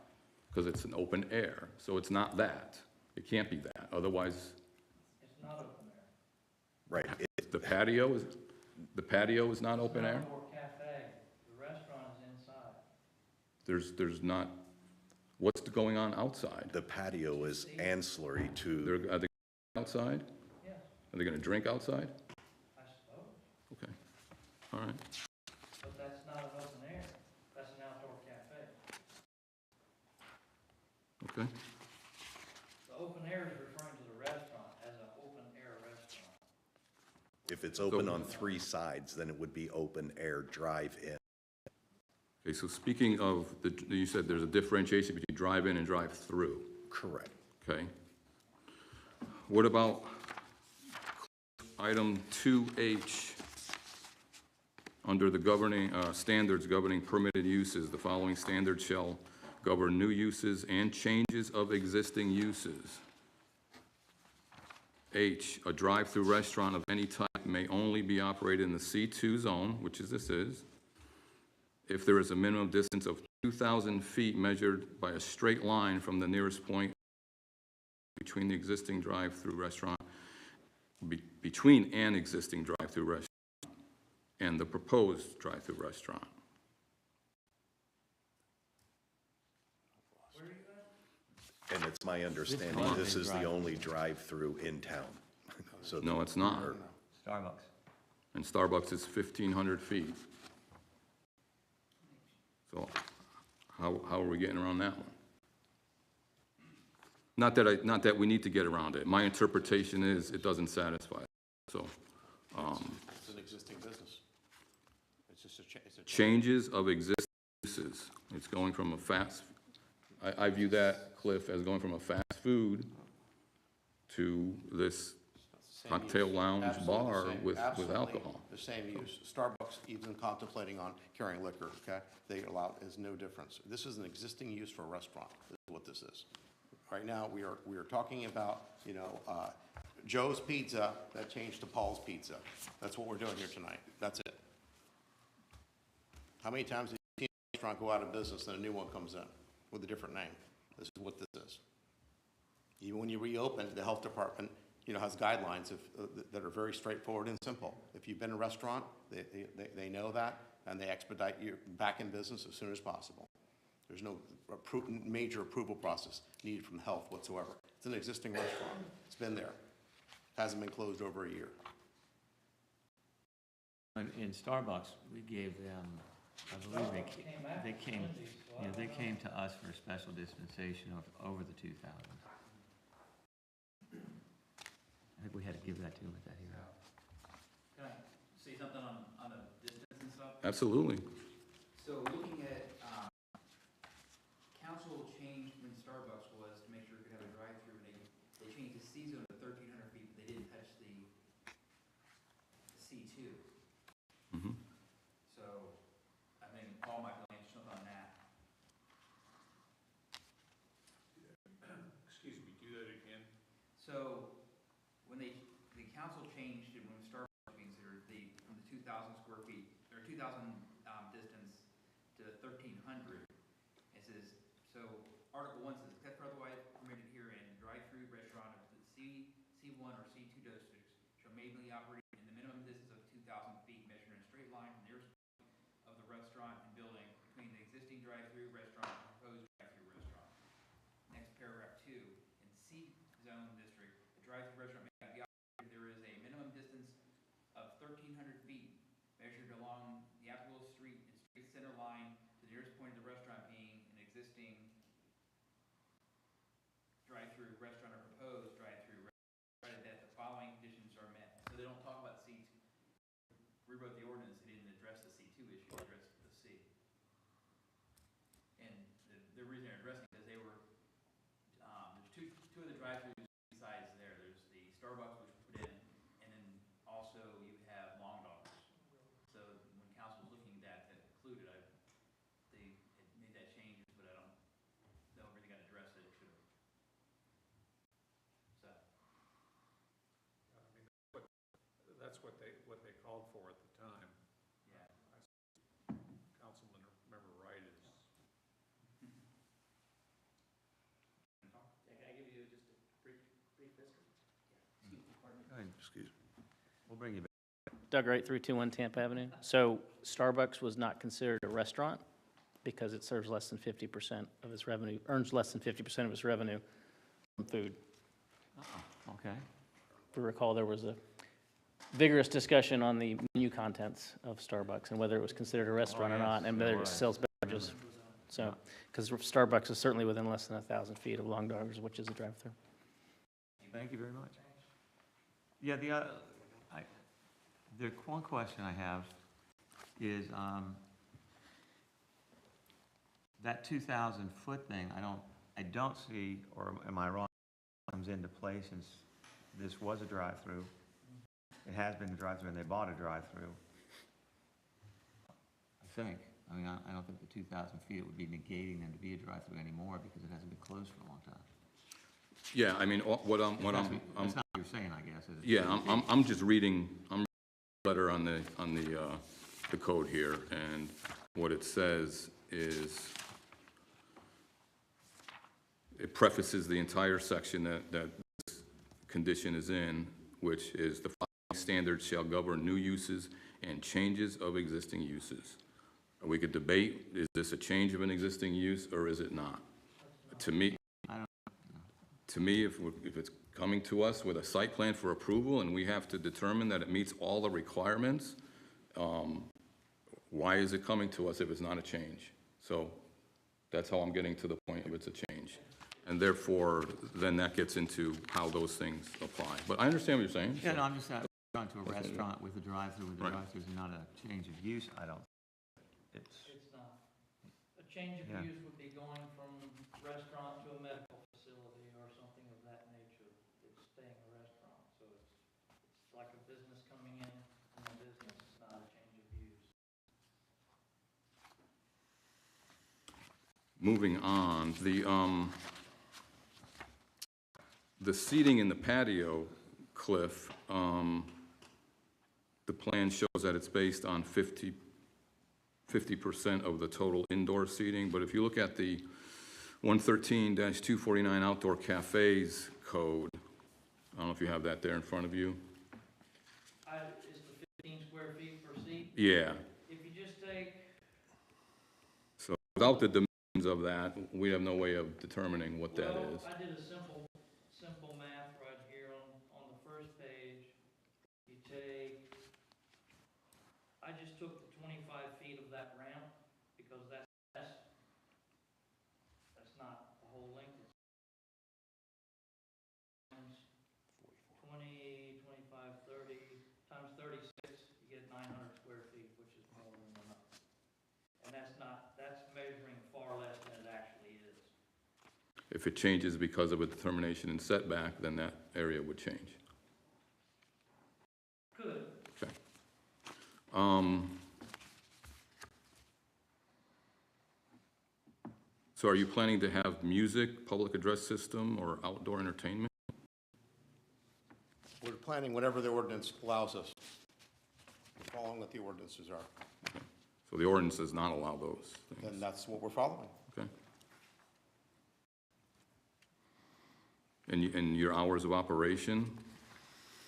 because it's an open air, so it's not that. It can't be that, otherwise, It's not open air. Right. the patio is not open air? Outdoor cafe, the restaurant is inside. There's not, what's going on outside? The patio is ancillary to, Are they outside? Yes, Are they gonna drink outside? I suppose, Okay, all right. but that's not an open air, that's an outdoor cafe. Okay, The open air is referring to the restaurant as an open air restaurant. if it's open on 3 sides, then it would be open air drive-in. okay, so speaking of, you said there's a differentiation between drive-in and drive-through, Correct. okay? What about item 2H? Under the governing, standards governing permitted uses, the following standards shall govern new uses and changes of existing uses. H, a drive-through restaurant of any type may only be operated in the C2 zone, which is this is, if there is a minimum distance of 2,000 feet measured by a straight line from the nearest point between the existing drive-through restaurant, between an existing drive-through restaurant and the proposed drive-through restaurant. And it's my understanding one this is is the drive-through. only drive-through in town. So No, it's not. Starbucks. And Starbucks is 1,500 feet. So how are we getting around that one? Not that we need to get around it. My interpretation is it doesn't satisfy. So, It's an existing business. It's just it's a changes of existing uses. It's going from a I view that, Cliff, as going from a fast food to this Same cocktail use. lounge Absolutely the bar same. with Absolutely alcohol. the same use. Starbucks even contemplating on carrying liquor, okay? They allow, is no difference. This is an existing use for a restaurant, this is what this is. Right now, we are talking about, Joe's Pizza, that changed to Paul's Pizza. That's what we're doing here tonight. That's it. How many times have you seen a restaurant go out of business and a new one comes in with a different name? This is what this is. Even when you reopen, the health department, has guidelines that are very straightforward and simple. If you've been in a restaurant, they know that, and they expedite you back in business as soon as possible. There's no major approval process needed from health whatsoever. It's an existing restaurant. It's been there. Hasn't been closed over a year. In Starbucks, we gave them, I believe they came to us for a special dispensation of over the 2,000. I think we had to give that to them at that hearing. Can I say something on the distance and stuff? Absolutely. So looking at, council changed when Starbucks was to make sure it could have a drive-through, and they changed the C zone to 1,300 feet, but they didn't touch the C2. Mhm. So, I think Paul might be able to something on that. Excuse me, do that again? So, when the council changed it, when Starbucks was considered, from the 2,000 square feet, or 2,000 distance to 1,300, it says, so Article 1 says, except for otherwise permitted herein, drive-through restaurant of the C1 or C2 districts shall mainly operate in the minimum distance of 2,000 feet measured in a straight line from the nearest point of the restaurant and building between the existing drive-through restaurant and proposed drive-through restaurant. Next paragraph 2, in C zone district, the drive-through restaurant may not be operated, there is a minimum distance of 1,300 feet measured along the applicable street and straight center line to the nearest point of the restaurant being an existing drive-through restaurant or proposed drive-through restaurant, provided that the following conditions are met. So they don't talk about C2. Rewrote the ordinance, they didn't address the C2 issue, they addressed the C. And the reason they're addressing it is they were, there's two of the drive-throughs sides there. There's the Starbucks, which we put in, and then also you have Long Dogs. So when We'll bring you back. Doug Wright, 321 Tampa Avenue. So Starbucks was not considered a restaurant because it serves less than 50% of its revenue, earns less than 50% of its revenue from food. Okay. We recall there was a vigorous discussion on the menu contents of Starbucks and whether it was considered a restaurant or yes, not, and there whether it was. sells beverages. So, because Starbucks is certainly within less than 1,000 feet of Long Doggers, which is a drive-through. Thank you very much. Yeah, the one question I have is, that 2,000-foot thing, I don't see, or am I wrong, comes into play since this was a drive-through. It has been a drive-through, and they bought a drive-through. I think. I mean, I don't think the 2,000 feet would be negating them to be a drive-through anymore because it hasn't been closed for a long time. Yeah, I mean, what I'm, That's not what you're saying, I guess, is it? yeah, I'm just reading, I'm reading the letter on the code here, and what it says is, it prefaces the entire section that this condition is in, which is the following standards shall govern new uses and changes of existing uses. We could debate, is this a change of an existing use or is it not? To me, if it's coming to us with a site plan for approval and we have to determine that it meets all the requirements, why is it coming to us if it's not a change? So that's how I'm getting to the point of it's a change. And therefore, then that gets into how those things apply. But I understand what you're saying. Yeah, no, I'm just not going to a restaurant with a drive-through, Right. drive-through is not a change of use, I don't. It's, It's not. A change of Yeah. use would be going from restaurant to a medical facility or something of that nature. It's staying a restaurant, so it's like a business coming in from a business, it's not a change of use. Moving on, the seating in the patio, Cliff, the plan shows that it's based on 50% of the total indoor seating, but if you look at the 113-249 outdoor cafes code, I don't know if you have that there in front of you. Is the 15 square feet per seat? Yeah, If you just take, so without the dimensions of that, we have no way of determining what that is. I did a simple math right here on the first page. You take, I just took the 25 feet of that ramp because that's not the whole length. It's times 20, 25, 30, times 36, you get 900 square feet, which is more than enough. And that's measuring far less than it actually is. If it changes because of a determination in setback, then that area would change. Could. Okay. So are you planning to have music, public address system, or outdoor entertainment? We're planning whatever the ordinance allows us, following what the ordinances are, So the ordinance does not allow those and things, that's what we're following. okay? And your hours of operation?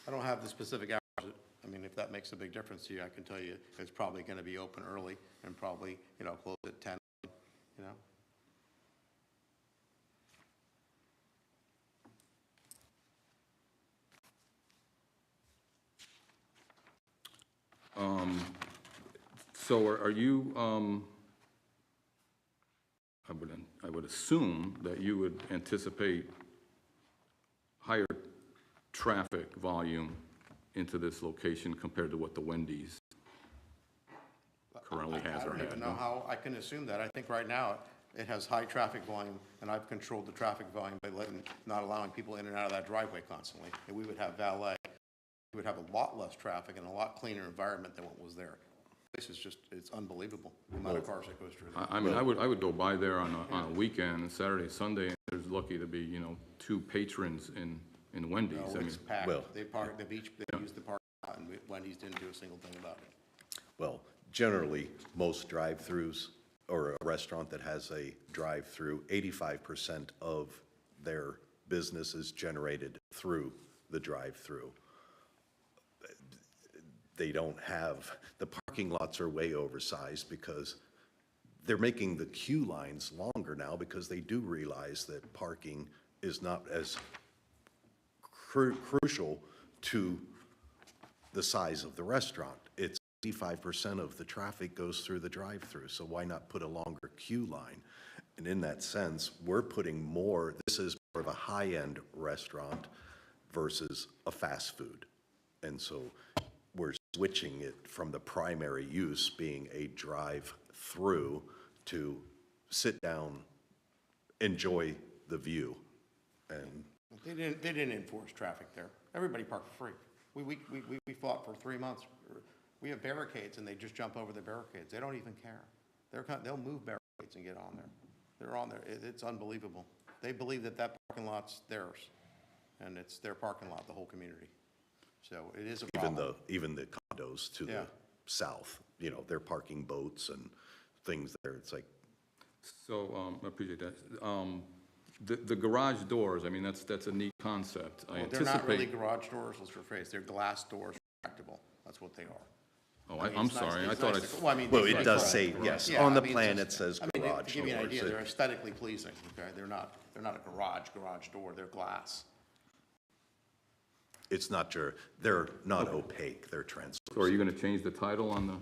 I don't have the specific hours. I mean, if that makes a big difference to you, I can tell you it's probably going to be open early and probably, close at 10, you know? So are you, I would assume that you would anticipate higher traffic volume into this location compared to what the Wendy's currently has or I don't had, even no? know how I can assume that. I think right now it has high traffic volume, and I've controlled the traffic volume by not allowing people in and out of that driveway constantly. And we would have valet. We would have a lot less traffic and a lot cleaner environment than what was there. This is just, it's unbelievable, the amount of cars that goes through there. I mean, I would go by there on a weekend, Saturday, Sunday, and there's lucky to be, 2 patrons in Wendy's. No, I it's mean, packed. Well- They used the parking lot, and Wendy's didn't do a single thing about it. Well, generally, most drive-throughs, or a restaurant that has a drive-through, 85% of their business is generated through the drive-through. they don't have, the parking lots are way oversized because they're making the queue lines longer now because they do realize that parking is not as crucial to the size of the restaurant. It's 85% of the traffic goes through the drive-through, so why not put a longer queue line? And in that sense, we're putting more, this is more of a high-end restaurant versus a fast food. And so we're switching it from the primary use being a drive-through to sit down, enjoy the view. And They didn't enforce traffic there. Everybody parked for free. We fought for 3 months. We have barricades and they just jump over the barricades. They don't even care. They'll move barricades and get on there. They're on there. It's unbelievable. They believe that parking lot's theirs and it's their parking lot, the whole community. So it is a problem. even the condos to the Yeah. south, you know, they're parking boats and things there. It's like, So, I appreciate that. The garage doors, I mean, that's a neat concept. I Well, they're not really anticipate. garage doors, let's rephrase. They're glass doors, retractable. That's what they are. Oh, I mean, I'm it's nice- sorry, I it's thought nice it's, to- Well, I mean, well, they- it they does call say, garage. yes, Yeah, on the I mean, plan, it's it says I mean, garage to give you an idea, doors. they're aesthetically pleasing, okay? They're not a garage door, they're glass. It's not they're not opaque, they're translucent. so are you gonna change the title on the No,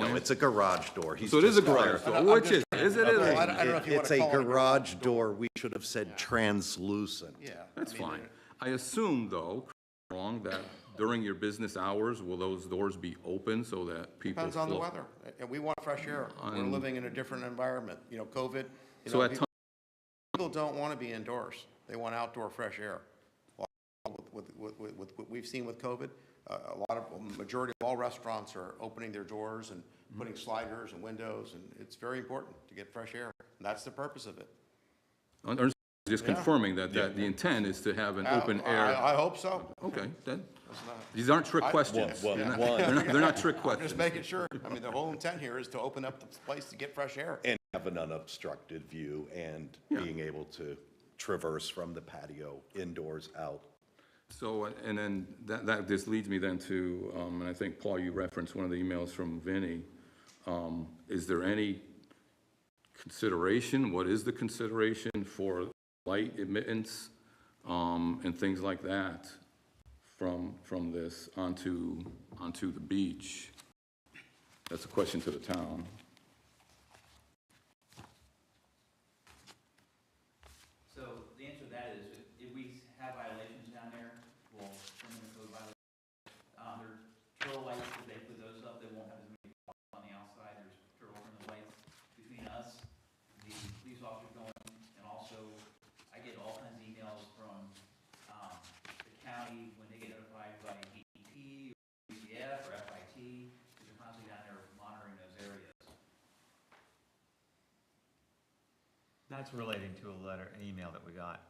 plan? it's a garage door. He's So it is a just got garage there. door, I'm which just is it? Well, Is I don't know if you It's wanna a call it a garage door. We should have said translucent. Yeah. That's I mean, fine. I assume, though, wrong, that during your business hours, will those doors be open so that people Depends on the flow? weather, and we want fresh air. We're living in a different environment, you know, COVID. You So know, at people don't want to be indoors. They want outdoor fresh air. Well, with what we've seen with COVID, majority of all restaurants are opening their doors and putting sliders and windows, and it's very important to get fresh air. And that's the purpose of it. Just confirming that the intent is to have an open air. I hope so. Okay, then, It's not- these aren't trick questions. Well, They're not- one- They're not trick I'm questions. just making sure. I mean, the whole intent here is to open up the place to get fresh air. And have an unobstructed view and Yeah. being able to traverse from the patio indoors out. So, and then that just leads me then to, and I think, Paul, you referenced one of the emails from Vinnie. Is there any consideration, what is the consideration for light emittance, and things like that from this onto the beach? That's a question to the town. So the answer to that is, if we have violations down there, we'll bring them a code violation. There's turtle lights, if they put those up, they won't have as many problems on the outside. There's turtle friendly lights between us, the police officers going, and also, I get all kinds of emails from, the county when they get notified by DEP, or DCF, or FIT, because they're constantly down there monitoring those areas. That's relating to an email that we got.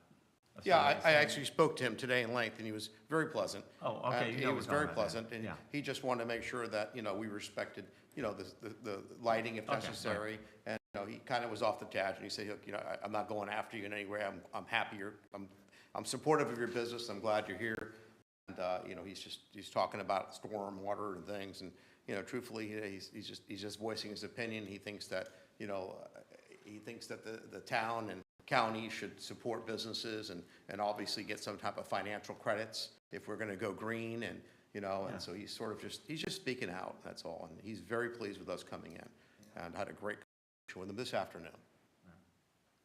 Yeah, I actually spoke to him today in length, and he was very pleasant. Oh, okay, you He know was we're talking very about that. pleasant, and Yeah. he just wanted to make sure that, you know, we respected, you know, the lighting if Okay, right. necessary. And, you know, he kind of was off the tangent. He said, look, you know, I'm not going after you in any way. I'm happy I'm supportive of your business. I'm glad you're here. And, you know, he's talking about storm water and things. And, you know, truthfully, he's just voicing his opinion. He thinks that, you know, the town and county should support businesses and obviously get some type of financial credits if we're going to go green and, you know, and so he's just speaking out, that's all. And he's very pleased with us coming in and had a great conversation with him this afternoon.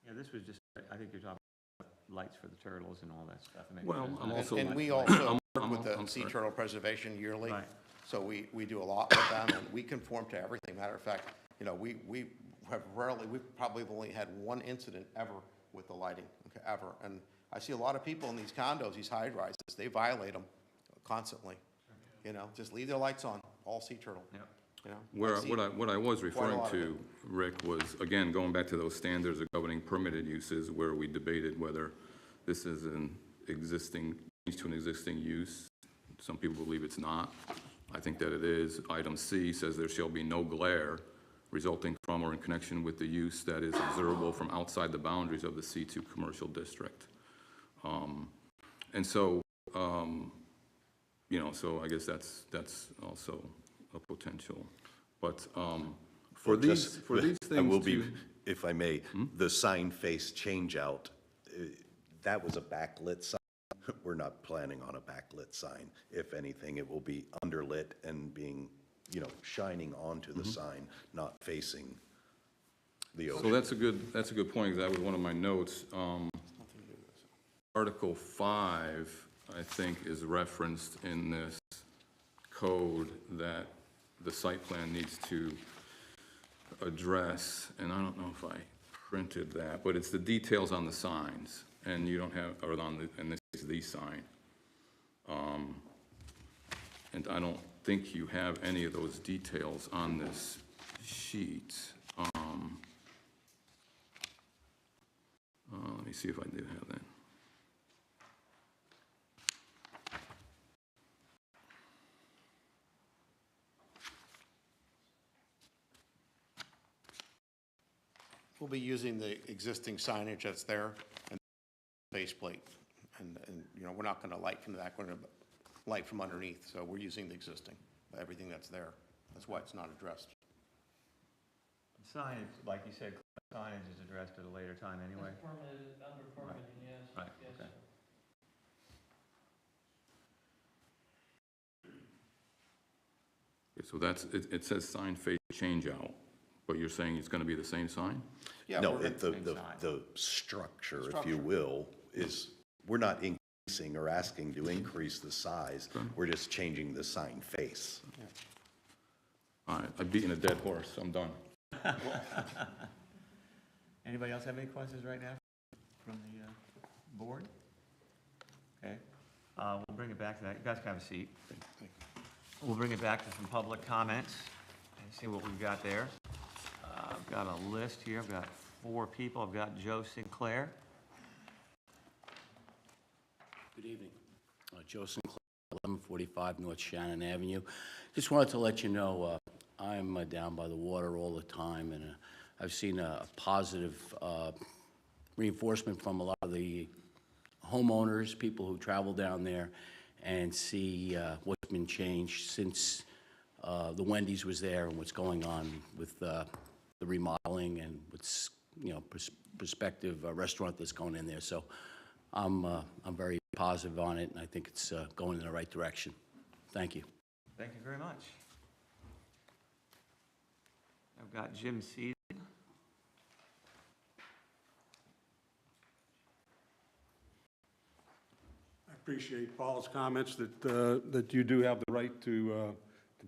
Yeah, this was just, I think you're talking about lights for the turtles and all that stuff. and Well, making I'm sure also- And we also work I'm with the sea sorry. turtle preservation yearly. Right. So we do a lot with them and we conform to everything. Matter of fact, you know, we've probably only had one incident ever with the lighting, okay, ever. And I see a lot of people in these condos, these high rises, they violate them constantly. You know, just leave their lights on, all sea turtle. Yep. You know? Where, I see what I was quite a referring lot of to, Rick, was, again, going back to those standards of governing permitted uses, where we debated whether this is an existing, change to an existing use. Some people believe it's not. I think that it is. Item C says there shall be no glare resulting from or in connection with the use that is observable from outside the boundaries of the C2 commercial district. And so, you know, so I guess that's also a potential. But for Well, these, just- for these I will things be, to, if I may, the sign face change-out, that was a backlit sign. We're not planning on a backlit sign. If anything, it will be underlit and being, you know, shining onto the sign, not facing the ocean. so that's a good point, because that was one of my notes. Article 5, I think, is referenced in this code that the site plan needs to address, and I don't know if I printed that, but it's the details on the signs, and you don't have, or on the, and this is the sign. And I don't think you have any of those details on this sheet. Let me see if I did have that. We'll be using the existing signage that's there and faceplate. And, you know, we're not going to light from the back, we're going to light from underneath. So we're using the existing, everything that's there. That's why it's not addressed. Signage, like you said, signage is addressed at a later time anyway. That's permitted, under permitting, yes. Right, Yes, okay. Okay, so that's, it says sign face change out, but you're saying it's gonna be the same sign? Yeah, No, we're gonna- the structure, if you will, is, we're not increasing or asking to increase the size. We're just changing the sign face. All right, I've beaten a dead horse, I'm done. Anybody else have any questions right now from the board? Okay, we'll bring it back to that. You guys can have a seat. We'll bring it back to some public comments and see what we've got there. I've got a list here. I've got 4 people. I've got Joe Sinclair. Good evening. Joe Sinclair, 1145 North Shannon Avenue. Just wanted to let you know, I'm down by the water all the time, and I've seen a positive reinforcement from a lot of the homeowners, people who travel down there and see what's been changed since the Wendy's was there and what's going on with the remodeling and what's, you know, prospective restaurant that's going in there. So I'm very positive on it, and I think it's going in the right direction. Thank you. Thank you very much. I've got Jim Seed. I appreciate Paul's comments that you do have the right to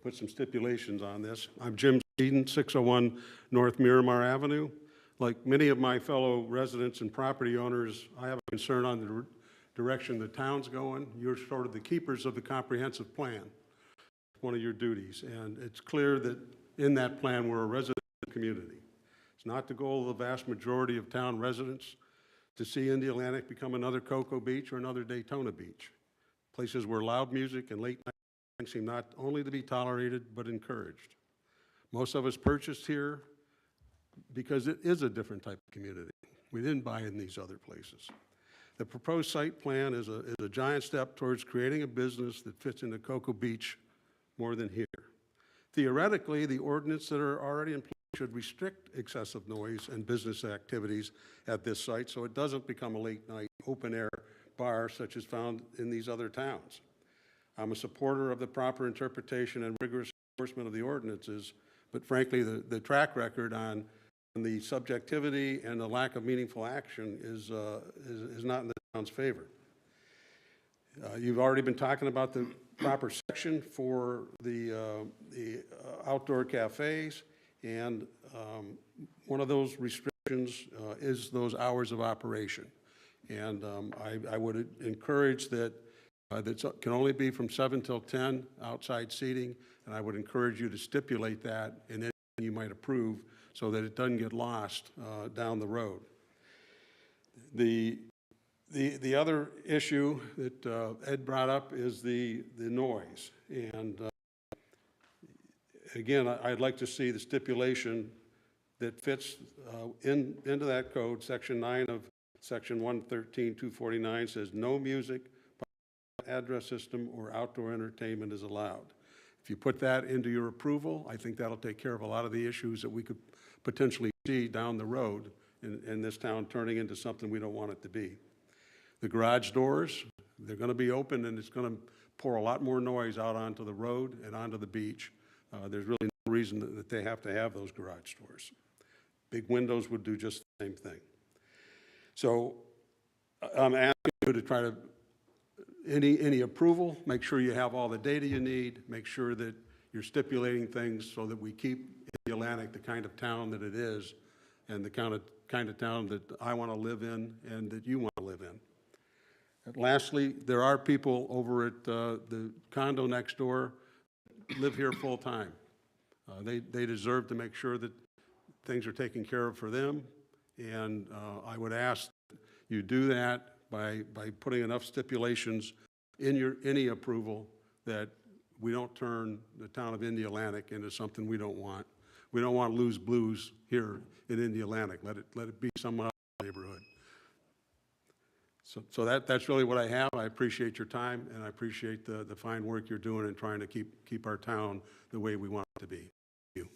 put some stipulations on this. I'm Jim Seeden, 601 North Miramar Avenue. Like many of my fellow residents and property owners, I have a concern on the direction the town's going. You're sort of the keepers of the comprehensive plan, one of your duties. And it's clear that in that plan, we're a resident community. It's not the goal of the vast majority of town residents to see Indialantic become another Cocoa Beach or another Daytona Beach, places where loud music and late night seem not only to be tolerated, but encouraged. Most of us purchased here because it is a different type of community. We didn't buy in these other places. The proposed site plan is a giant step towards creating a business that fits into Cocoa Beach more than here. Theoretically, the ordinance that are already in place should restrict excessive noise and business activities at this site so it doesn't become a late-night, open-air bar such as found in these other towns. I'm a supporter of the proper interpretation and rigorous enforcement of the ordinances, but frankly, the track record on the subjectivity and the lack of meaningful action is not in the town's favor. You've already been talking about the proper section for the outdoor cafes, and one of those restrictions is those hours of operation. And I would encourage that that can only be from 7 till 10 outside seating, and I would encourage you to stipulate that in anything you might approve so that it doesn't get lost down the road. The other issue that Ed brought up is the noise. And again, I'd like to see the stipulation that fits into that code. Section 9 of Section 113-249 says no music address system or outdoor entertainment is allowed. If you put that into your approval, I think that'll take care of a lot of the issues that we could potentially see down the road in this town turning into something we don't want it to be. The garage doors, they're going to be open, and it's going to pour a lot more noise out onto the road and onto the beach. There's really no reason that they have to have those garage doors. Big windows would do just the same thing. So I'm asking you to try to, any approval, make sure you have all the data you need, make sure that you're stipulating things so that we keep Indialantic the kind of town that it is, and the kind of town that I want to live in and that you want to live in. And lastly, there are people over at the condo next door live here full-time. They deserve to make sure that things are taken care of for them, and I would ask that you do that by putting enough stipulations in any approval that we don't turn the town of Indialantic into something we don't want. We don't want to lose blues here in Indialantic. Let it be some other neighborhood. So that's really what I have. I appreciate your time, and I appreciate the fine work you're doing in trying to keep our town the way we want it to be. Thank you.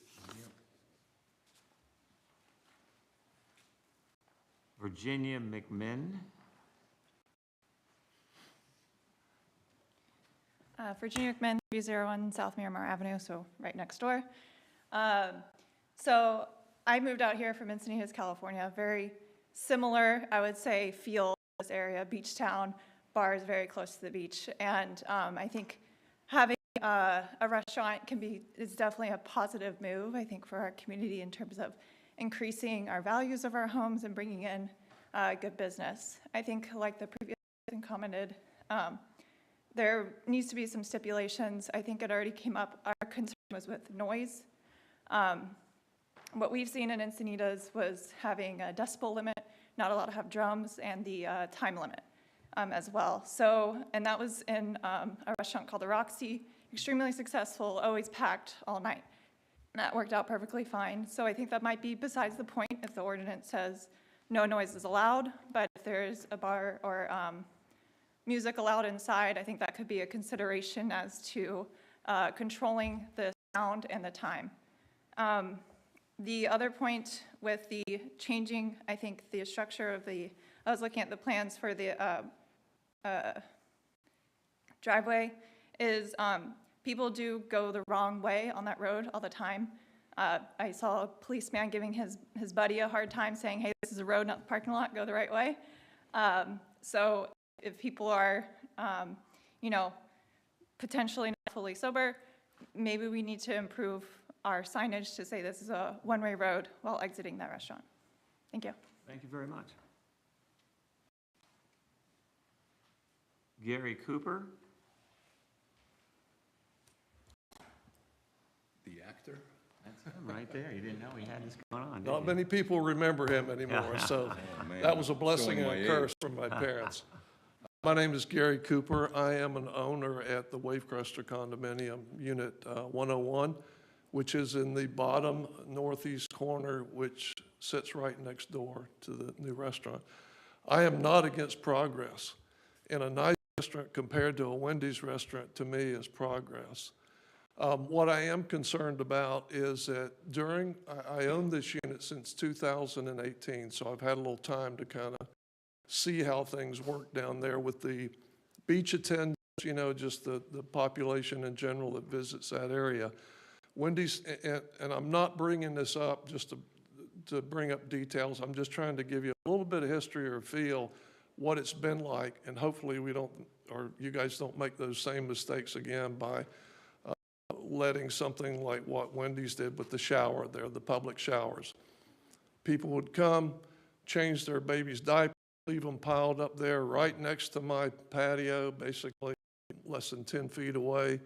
Virginia McMinn. Virginia McMinn, 301 South Miramar Avenue, so right next door. So I moved out here from Encinitas, California. Very similar, I would say, feel to this area, beach town, bars very close to the beach. And I think having a restaurant is definitely a positive move, I think, for our community in terms of increasing our values of our homes and bringing in good business. I think, like the previous person commented, there needs to be some stipulations. I think it already came up. Our concern was with noise. What we've seen in Encinitas was having a decibel limit, not allowed to have drums, and the time limit as well. So, and that was in a restaurant called the Roxy, extremely successful, always packed all night. And that worked out perfectly fine. So I think that might be besides the point if the ordinance says no noise is allowed, but if there's a bar or music allowed inside, I think that could be a consideration as to controlling the sound and the time. The other point with the changing, I think the structure of I was looking at the plans for the driveway, is people do go the wrong way on that road all the time. I saw a policeman giving his buddy a hard time saying, hey, this is a road, not the parking lot, go the right way. So if people are, potentially not fully sober, maybe we need to improve our signage to say this is a one-way road while exiting that restaurant. Thank you. Thank you very much. Gary Cooper. The actor? That's him right there. You didn't know he had this going on, did Not you? many people remember him anymore, so man, that was a blessing showing and my a curse from my parents. My name is Gary Cooper. I am an owner at the Wavecrester Condominium, Unit 101, which is in the bottom northeast corner, which sits right next door to the new restaurant. I am not against progress. And a nice restaurant compared to a Wendy's restaurant, to me, is progress. What I am concerned about is that I owned this unit since 2018, so I've had a little time to kind of see how things work down there with the beach attendants, just the population in general that visits that area. Wendy's, and I'm not bringing this up just to bring up details, I'm just trying to give you a little bit of history or feel what it's been like, and hopefully you guys don't make those same mistakes again by letting something like what Wendy's did with the shower there, the public showers. People would come, change their baby's diaper, leave them piled up there right next to my patio, basically less than 10 feet away.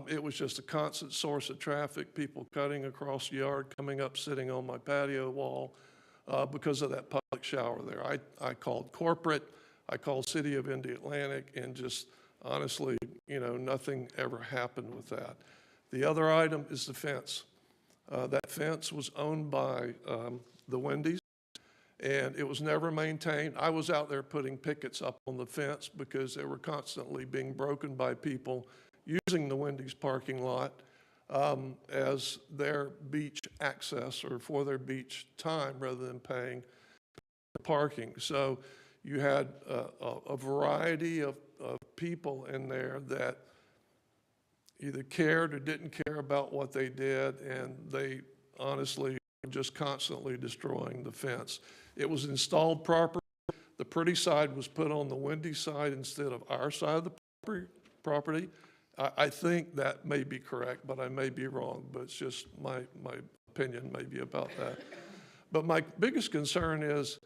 It was just a constant source of traffic, people cutting across the yard, coming up, sitting on my patio wall because of that public shower there. I called corporate, I called City of Indialantic, and just honestly, nothing ever happened with that. The other item is the fence. That fence was owned by the Wendy's, and it was never maintained. I was out there putting pickets up on the fence because they were constantly being broken by people using the Wendy's parking lot as their beach access or for their beach time rather than paying for parking. So you had a variety of people in there that either cared or didn't care about what they did, and they honestly were just constantly destroying the fence. It was installed properly. The pretty side was put on the Wendy's side instead of our side of the property. I think that may be correct, but I may be wrong, but it's just my opinion maybe about that. But my biggest concern is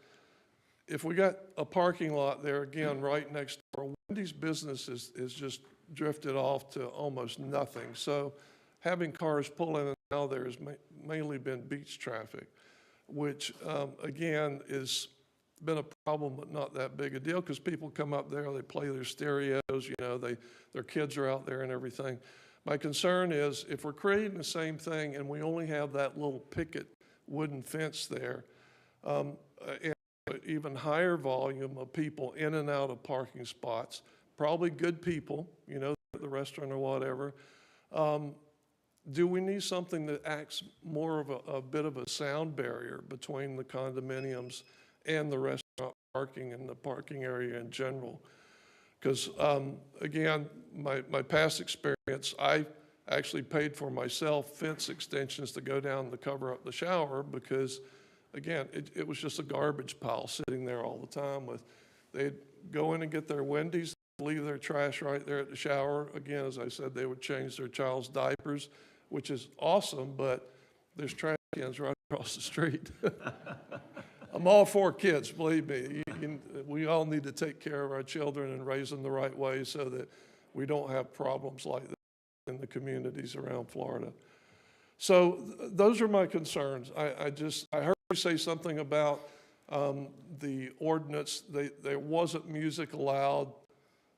if we got a parking lot there, again, right next door, Wendy's business is just drifted off to almost nothing. So having cars pull in and out there has mainly been beach traffic, which, again, is been a problem, but not that big a deal because people come up there, they play their stereos, you know, their kids are out there and everything. My concern is if we're creating the same thing and we only have that little picket wooden fence there, and even higher volume of people in and out of parking spots, probably good people, you know, at the restaurant or whatever. Do we need something that acts more of a bit of a sound barrier between the condominiums and the restaurant parking and the parking area in general? Because, again, my past experience, I actually paid for myself fence extensions to go down to cover up the shower because, again, it was just a garbage pile sitting there all the time. They'd go in and get their Wendy's, leave their trash right there at the shower. Again, as I said, they would change their child's diapers, which is awesome, but there's trash cans right across the street. I'm all for kids, believe me. We all need to take care of our children and raise them the right way so that we don't have problems like that in the communities around Florida. So those are my concerns. I heard you say something about the ordinance. There wasn't music allowed.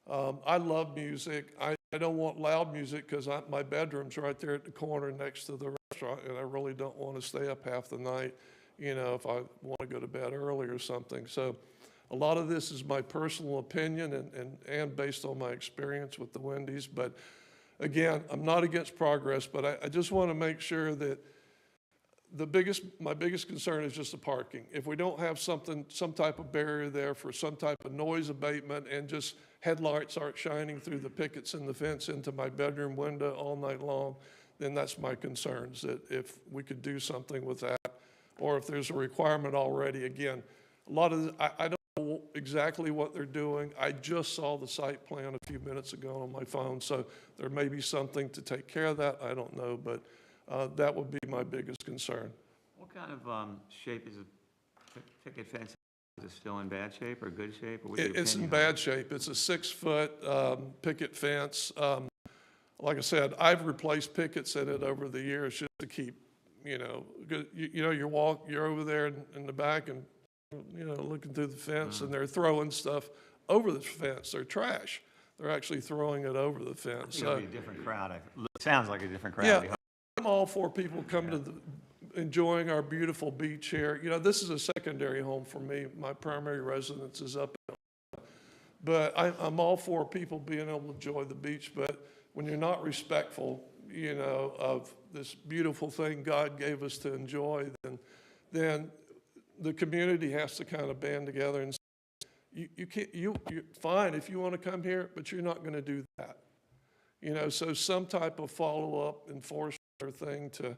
I love music. I don't want loud music because my bedroom's right there at the corner next to the restaurant, and I really don't want to stay up half the night, you know, if I want to go to bed early or something. So a lot of this is my personal opinion and based on my experience with the Wendy's. But again, I'm not against progress, but I just want to make sure that my biggest concern is just the parking. If we don't have some type of barrier there for some type of noise abatement and just headlights aren't shining through the pickets in the fence into my bedroom window all night long, then that's my concerns, that if we could do something with that, or if there's a requirement already. Again, a lot of I don't know exactly what they're doing. I just saw the site plan a few minutes ago on my phone, so there may be something to take care of that. I don't know, but that would be my biggest concern. What kind of shape is a picket fence? Is it still in bad shape or good shape? Or It's in bad shape. It's a 6-foot picket fence. Like I said, I've replaced pickets in it over the years just to keep, you know, you're over there in the back and, you know, looking through the fence and they're throwing stuff over the fence. They're trash. They're actually throwing it over the fence. It'll be a different crowd. It sounds like a different crowd. Yeah, I'm all for people coming to enjoying our beautiful beach here. You know, this is a secondary home for me. My primary residence is up in, but I'm all for people being able to enjoy the beach. But when you're not respectful, you know, of this beautiful thing God gave us to enjoy, then the community has to kind of band together and say, you're fine if you want to come here, but you're not going to do that. You know, so some type of follow-up enforcement or thing to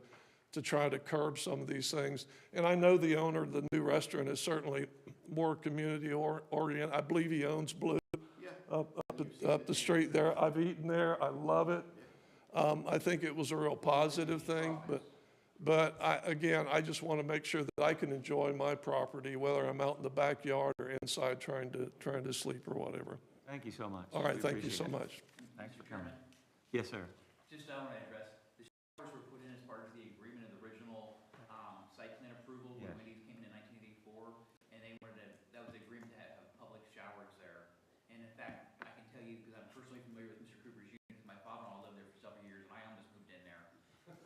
try to curb some of these things. And I know the owner of the new restaurant is certainly more community oriented. I believe he owns Blue up the street there. I've eaten there. I love it. I think it was a real positive thing. But again, I just want to make sure that I can enjoy my property, whether I'm out in the backyard or inside trying to sleep or whatever. Thank you so much. All right, We thank you appreciate so it. much. Thanks for coming. Yes, sir. Just I want to address, the showers were put in as part of the agreement of the original site plan approval when Yes. Wendy's came in 1984, and they wanted that was the agreement to have public showers there. And in fact, I can tell you, because I'm personally familiar with Mr. Cooper's unit, because my father-in-law lived there for several years, and I almost moved in there,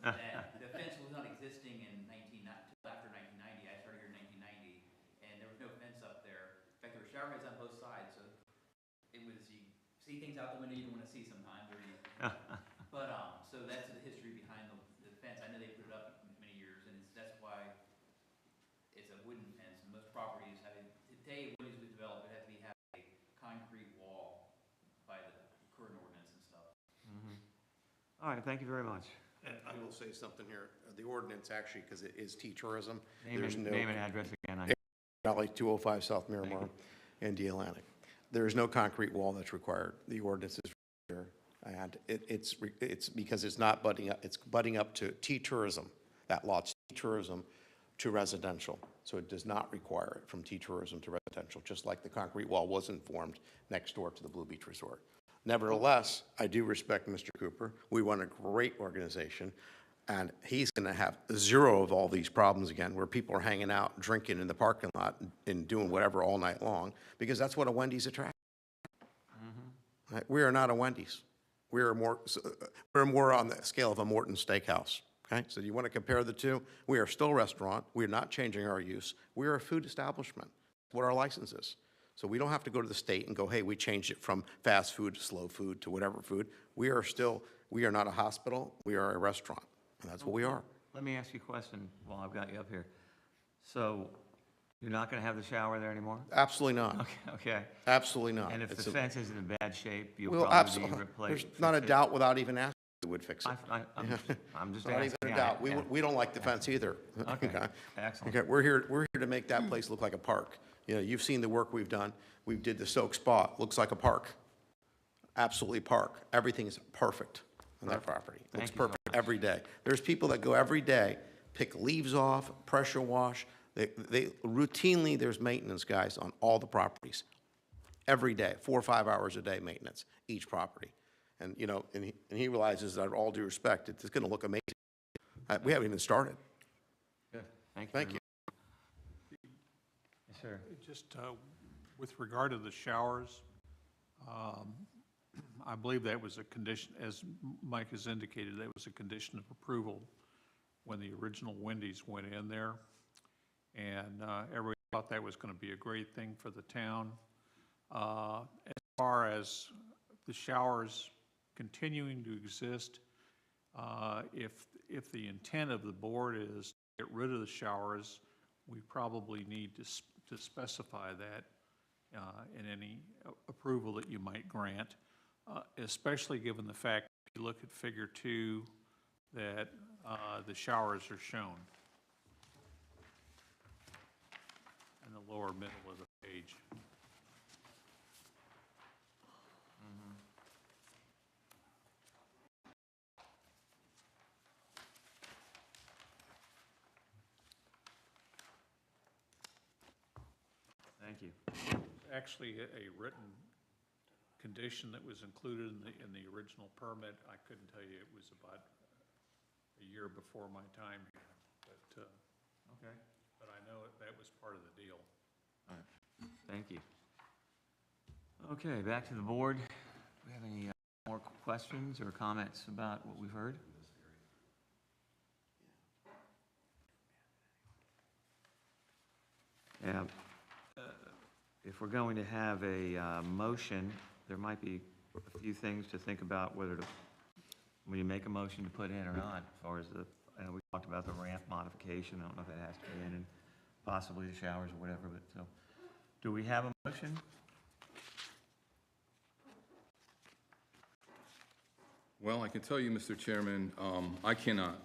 that the fence was not existing in until after 1990. I started here in 1990, and there shower heads on both sides, so it was, you see things out the window you don't want to see sometimes, or you, but, so that's the history behind the fence. I know they put it up many years, and that's why it's a wooden fence, and most properties have, today, when it's developed, it have a concrete wall by the current ordinance and stuff. All right, thank you very much. And I will say something here. The ordinance actually, because it is T-tourism, Name there's and, no. name and address again. Valley 205 South Miramar, Indialantic. There is no concrete wall that's required. The ordinance is there. And it's because it's not butting up, it's butting up to T-tourism. That lot's T-tourism to residential. So it does not require it from T-tourism to residential, just like the concrete wall wasn't formed next door to the Blue Beach Resort. Nevertheless, I do respect Mr. Cooper. We run a great organization, and he's going to have zero of all these problems again, where people are hanging out, drinking in the parking lot, and doing whatever all night long, because that's what a Wendy's attracts. Right? We are not a Wendy's. We're more on the scale of a Morton Steakhouse. Okay, so you want to compare the two? We are still a restaurant. We are not changing our use. We are a food establishment. That's what our license is. So we don't have to go to the state and go, hey, we changed it from fast food to slow food to whatever food. We are not a hospital. We are a restaurant, and that's what we are. Let me ask you a question while I've got you up here. So you're not going to have the shower there anymore? Absolutely not. Okay. Absolutely not. And if It's the fence is in bad shape, you'll Well, probably absolutely. replace There's not a it. doubt without even asking we would fix it. I'm just Not asking. even a yeah, doubt. yeah. We don't like the fence either. Okay, excellent. Okay, we're here to make that place look like a park. You know, you've seen the work we've done. We did the Soak Spa, looks like a park. Absolutely park. Everything is perfect on that property. Looks Thank you so perfect every day. There's people that go every day, pick leaves off, pressure wash. They routinely, there's maintenance guys on all the properties. Every day, 4 or 5 hours a day maintenance, each property. And, you know, and he realizes that, all due respect, it's going to look amazing. We haven't even started. Good. Thank you. Thank very you. much. Yes, sir. Just with regard to the showers, I believe that was a condition, as Mike has indicated, that was a condition of approval when the original Wendy's went in there. And everybody thought that was going to be a great thing for the town. As far as the showers continuing to exist, if the intent of the board is to get rid of the showers, we probably need to specify that in any approval that you might grant, especially given the fact, if you look at Figure 2, that the showers are shown in the lower middle of the page. Thank you. Actually, a written condition that was included in the original permit. I couldn't tell you, it was about a year before my time here, Okay. but I know that was part of the deal. All right. Thank you. Okay, back to the board. Do we have any more questions or comments about what we've heard? Yeah. If we're going to have a motion, there might be a few things to think about whether to, when you make a motion to put in or not, as far as we talked about the ramp modification. I don't know if that has to be in, and possibly the showers or whatever, but so, do we have a motion? Well, I can tell you, Mr. Chairman, I cannot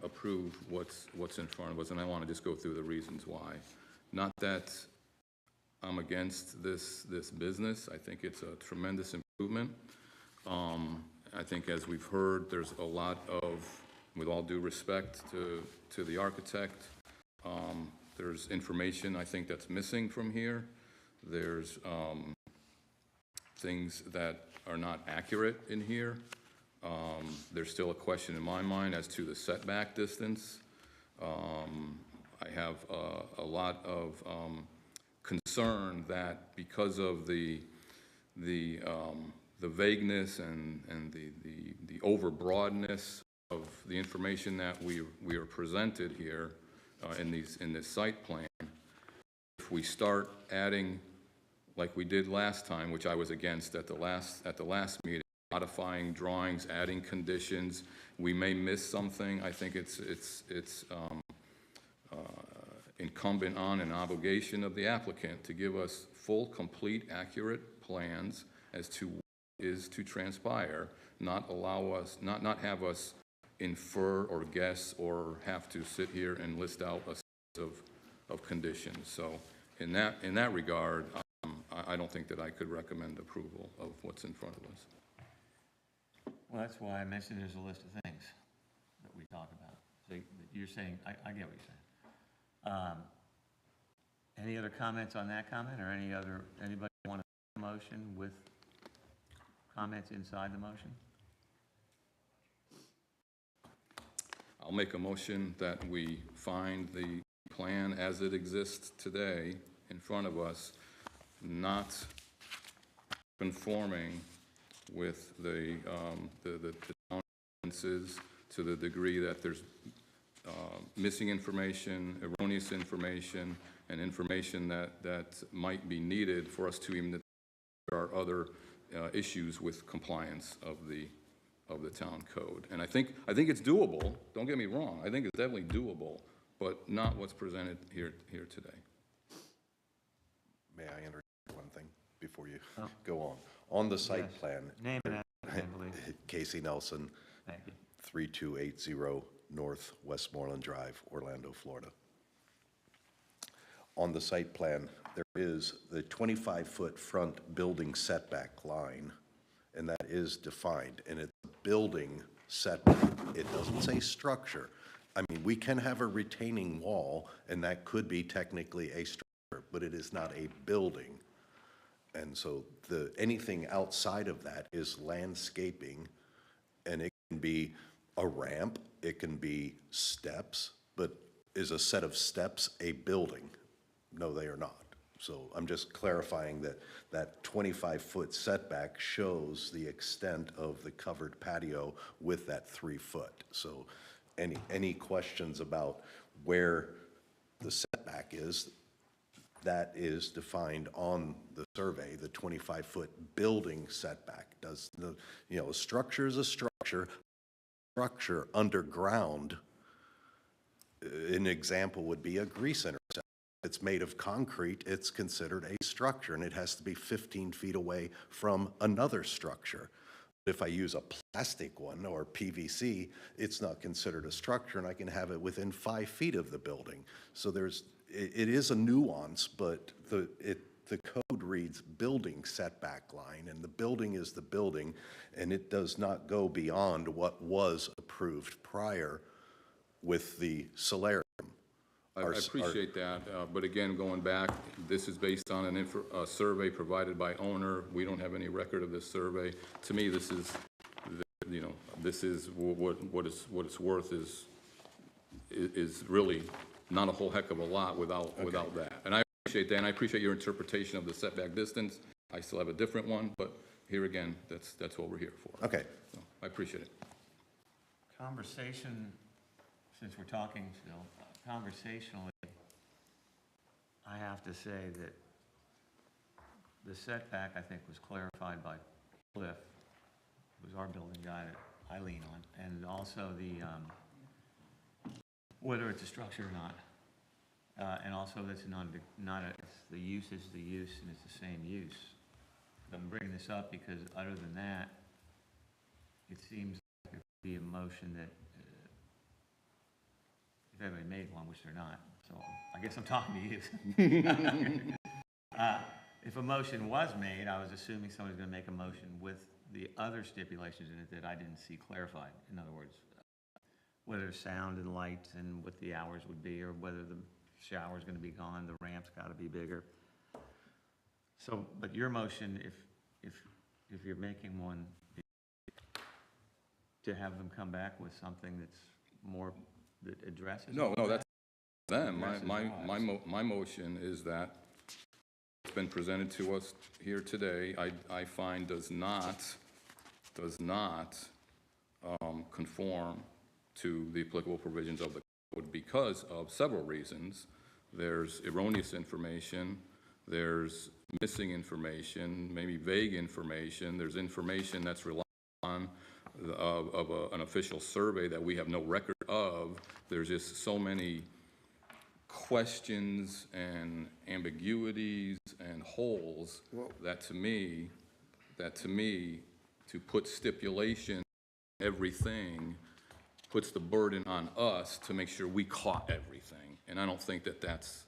approve what's in front of us, and I want to just go through the reasons why. Not that I'm against this business. I think it's a tremendous improvement. I think, as we've heard, there's a lot of, with all due respect to the architect, there's information I think that's missing from here. There's things that are not accurate in here. There's still a question in my mind as to the setback distance. I have a lot of concern that because of the vagueness and the overbroadness of the information that we are presented here in this site plan, if we start adding like we did last time, which I was against at the last meeting, modifying drawings, adding conditions. We may miss something. I think it's incumbent on an obligation of the applicant to give us full, complete, accurate plans as to what is to transpire, not have us infer or guess or have to sit here and list out a series of conditions. So in that regard, I don't think that I could recommend approval of what's in front of us. Well, that's why I mentioned there's a list of things that we talk about. So you're saying, I get what you're saying. Any other comments on that comment, or anybody want to make a motion with comments inside the motion? I'll make a motion that we find the plan as it exists today in front of us not conforming with the town ordinances to the degree that there's missing information, erroneous information, and information that might be needed for us to even, there are other issues with compliance of the town code. And I think it's doable, don't get me wrong, I think it's definitely doable, but not what's presented here today. May I interject one thing before you go on? On the site Yes. plan, Name and address, I believe. Casey Nelson, Thank you. 3280 North Westmoreland Drive, Orlando, Florida. On the site plan, there is the 25-foot front building setback line, and that is defined, and it's a building setback. It doesn't say structure. I mean, we can have a retaining wall, and that could be technically a structure, but it is not a building. And so anything outside of that is landscaping, and it can be a ramp, it can be steps, but is a set of steps a building? No, they are not. So I'm just clarifying that 25-foot setback shows the extent of the covered patio with that 3-foot. So any questions about where the setback is, that is defined on the survey, the 25-foot building setback. A structure is a structure. Structure underground, an example would be a grease interceptor. It's made of concrete, it's considered a structure, and it has to be 15 feet away from another structure. If I use a plastic one or PVC, it's not considered a structure, and I can have it within 5 feet of the building. So it is a nuance, but the code reads building setback line, and the building is the building, and it does not go beyond what was approved prior with the solarium. I appreciate that, but again, going back, this is based on a survey provided by owner. We don't have any record of this survey. To me, this is, this is what it's worth is really not a whole heck of a lot without that. And I appreciate that, and I appreciate your interpretation of the setback distance. I still have a different one, but here again, that's what we're here for. Okay. So, I appreciate it. Conversation, since we're talking still, conversationally, I have to say that the setback, I think, was clarified by Cliff, who's our building guy that I lean on, and also whether it's a structure or not, and also that's the use is the use, and it's the same use. I'm bringing this up because other than that, it seems like it could be a motion that, if anybody made one, which they're not, so I guess I'm talking to you. If a motion was made, I was assuming somebody's gonna make a motion with the other stipulations in it that I didn't see clarified. In other words, whether sound and light and what the hours would be, or whether the shower's gonna be gone, the ramp's gotta be bigger. So, but your motion, if you're making one, to have them come back with something that's more, that addresses? No, that's them. Addresses My motion is that it's been presented to us here today, I find does not conform to the applicable provisions of the code because of several reasons. There's erroneous information, there's missing information, maybe vague information. There's information that's relied on an official survey that we have no record of. There's just so many questions and ambiguities and holes that to me, to put stipulation on everything puts the burden on us to make sure we caught everything. And I don't think that that's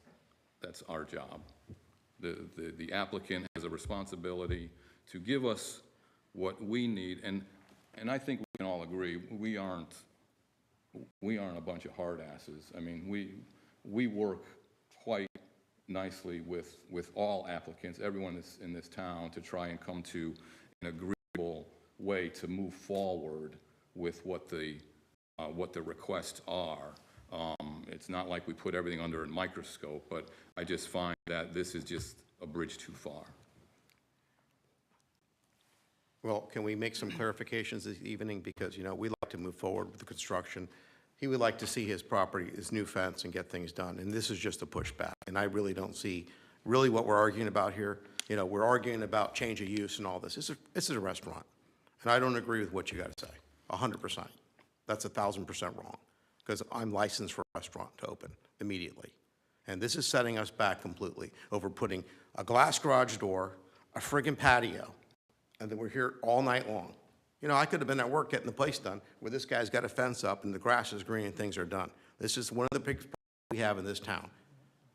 our job. The applicant has a responsibility to give us what we need, and I think we can all agree, we aren't a bunch of hard asses. I mean, we work quite nicely with all applicants, everyone that's in this town, to try and come to an agreeable way to move forward with what the requests are. It's not like we put everything under a microscope, but I just find that this is just a bridge too far. Well, can we make some clarifications this evening? Because, we like to move forward with the construction. He would like to see his property, his new fence, and get things done. And this is just a pushback. And I really don't see really what we're arguing about here. We're arguing about change of use and all this. This is a restaurant. And I don't agree with what you got to say, 100%. That's 1,000% wrong, because I'm licensed for a restaurant to open immediately. And this is setting us back completely over putting a glass garage door, a friggin' patio, and then we're here all night long. I could have been at work getting the place done, where this guy's got a fence up and the grass is green and things are done. This is one of the big problems we have in this town,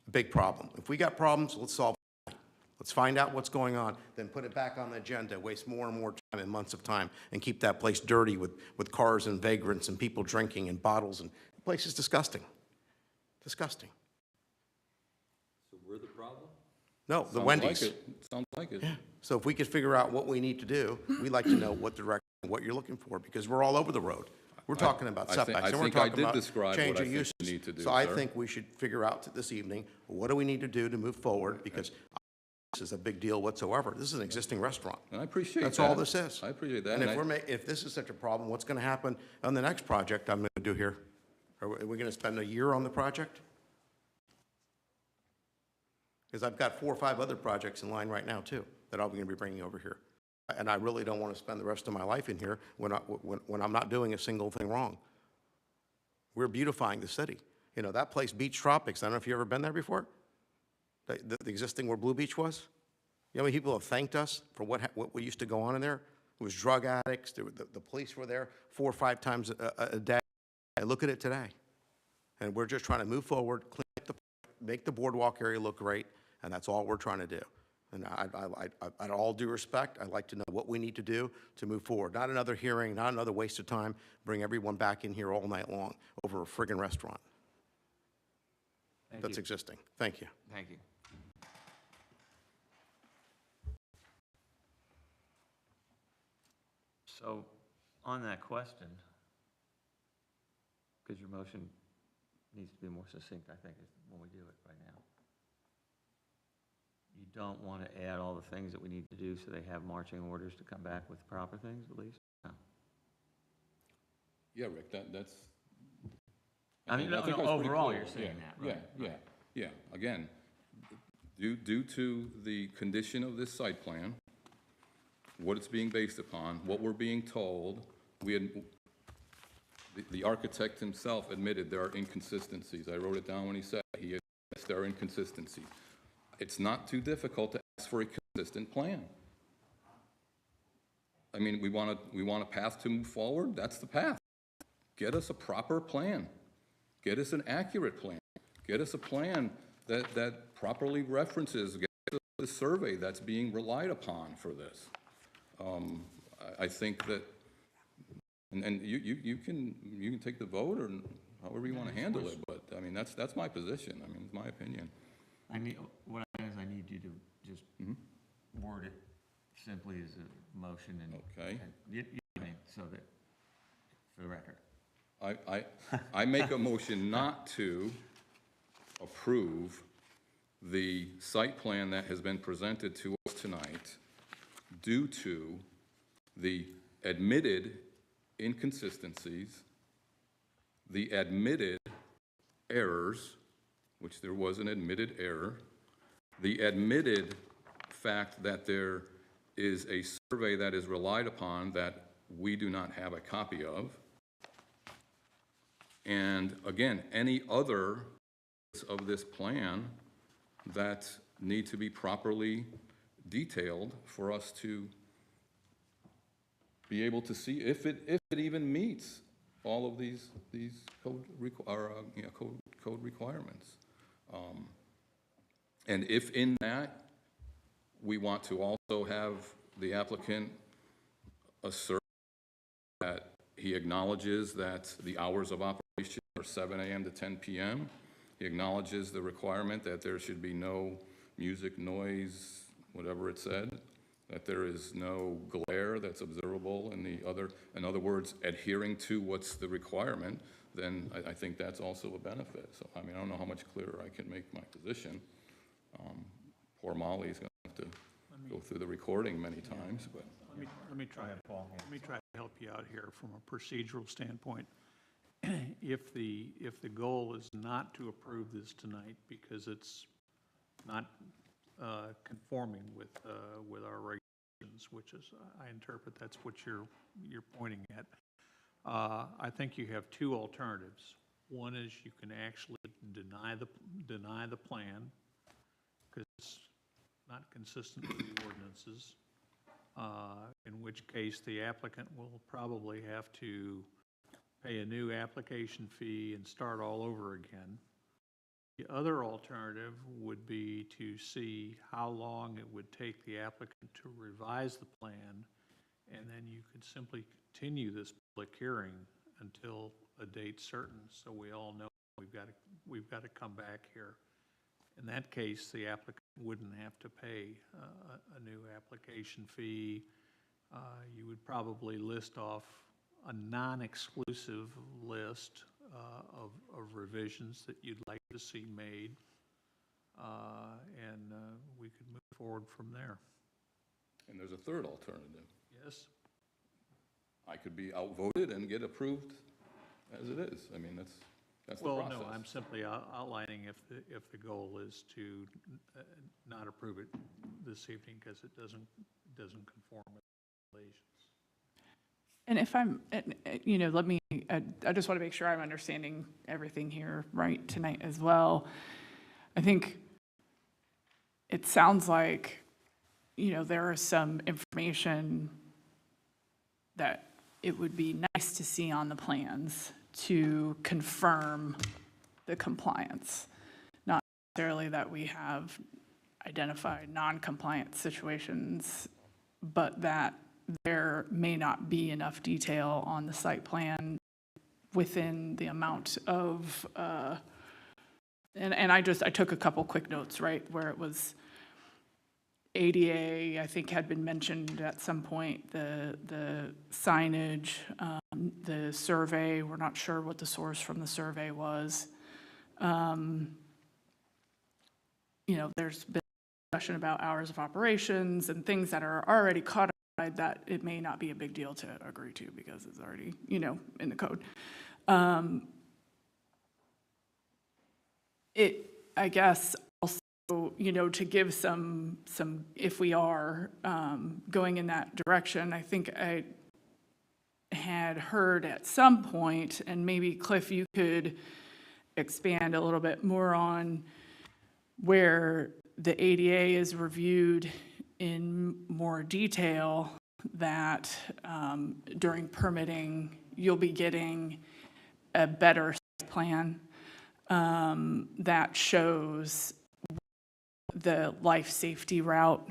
a big problem. If we got problems, let's solve it. Let's find out what's going on, then put it back on the agenda, waste more and more time and months of time, and keep that place dirty with cars and vagrants and people drinking and bottles, and the place is disgusting. Disgusting. So we're the problem? No, the Wendy's. Sounds like it. Yeah. So if we could figure out what we need to do, we'd like to know what direction, what you're looking for, because we're all over the road. We're talking about setbacks, and we're talking about change of uses. So I think we should figure out this evening, what do we need to do to move forward, because this is a big deal whatsoever. This is an existing restaurant. And I appreciate that. That's all this is. I appreciate that. And if this is such a problem, what's going to happen on the next project I'm going to do here? Are we going to spend a year on the project? Because I've got 4 or 5 other projects in line right now, too, that I'm going to be bringing over here. And I really don't want to spend the rest of my life in here when I'm not doing a single thing wrong. We're beautifying the city. That place, Beach Tropics, I don't know if you've ever been there before? The existing where Blue Beach was? You know how many people have thanked us for what used to go on in there? It was drug addicts. The police were there 4 or 5 times a day. And look at it today. And we're just trying to move forward, clean up make the boardwalk area look great, and that's all we're trying to do. And I'd all due respect, I'd like to know what we need to do to move forward. Not another hearing, not another waste of time, bring everyone back in here all night long over a friggin' restaurant that's existing. Thank you. Thank you. So, on that question, because your motion needs to be more succinct, I think, is when we do it right now. You don't want to add all the things that we need to do so they have marching orders to come back with proper things, at least? No. Yeah, Rick, that's. I mean, think that's overall, pretty you're clear. saying that, right? Yeah. Again, due to the condition of this site plan, what it's being based upon, what we're being told, the architect himself admitted there are inconsistencies. I wrote it down when he said yes, there are inconsistencies. It's not too difficult to ask for a consistent plan. I mean, we want a path to move forward. That's the path. Get us a proper plan. Get us an accurate plan. Get us a plan that properly references the survey that's being relied upon for this. I think that, and you can take the vote or however you want to handle it, but I mean that's my position. I mean, it's my opinion. I need you to just word it simply as a motion and. Okay. So that, for the record. I make a motion not to approve the site plan that has been presented to us tonight due to the admitted inconsistencies, the admitted errors, which there was an admitted error, the admitted fact that there is a survey that is relied upon that we do not have a copy of. And again, any other of this plan that need to be properly detailed for us to be able to see if it even meets all of these code requirements. And if in that, we want to also have the applicant assert that he acknowledges that the hours of operation are 7 a.m. to 10 p.m. He acknowledges the requirement that there should be no music, noise, whatever it said, that there is no glare that's observable in other words, adhering to what's the requirement, then I think that's also a benefit. So, I mean, I don't know how much clearer I can make my position. Poor Molly's gonna have to go through the recording many times, but. Let me try to help you out here from a procedural standpoint. If the goal is not to approve this tonight because it's not conforming with our regulations, which is, I interpret that's what you're pointing at. I think you have two alternatives. One is you can actually deny the plan because it's not consistent with the ordinances, in which case the applicant will probably have to pay a new application fee and start all over again. The other alternative would be to see how long it would take the applicant to revise the plan, and then you could simply continue this public hearing until a date certain, so we all know we've got to come back here. In that case, the applicant wouldn't have to pay a new application fee. You would probably list off a non-exclusive list of revisions that you'd like to see made, and we could move forward from there. And there's a third alternative. Yes? I could be outvoted and get approved as it is. I mean, that's the process. Well, no, I'm simply outlining if the goal is to not approve it this evening because it doesn't conform with regulations. And if I'm, I just want to make sure I'm understanding everything here right tonight as well. I think it sounds like, there is some information that it would be nice to see on the plans to confirm the compliance. Not necessarily that we have identified non-compliant situations, but that there may not be enough detail on the site plan within the amount of, and I took a couple quick notes, right, where it was ADA, I think had been mentioned at some point, the signage, the survey, we're not sure what the source from the survey was. There's been discussion about hours of operations and things that are already codified that it may not be a big deal to agree to because it's already, in the code. I guess also, to give some, if we are going in that direction, I think I had heard at some point, and maybe Cliff, you could expand a little bit more on where the ADA is reviewed in more detail, that during permitting, you'll be getting a better plan that shows the life safety route,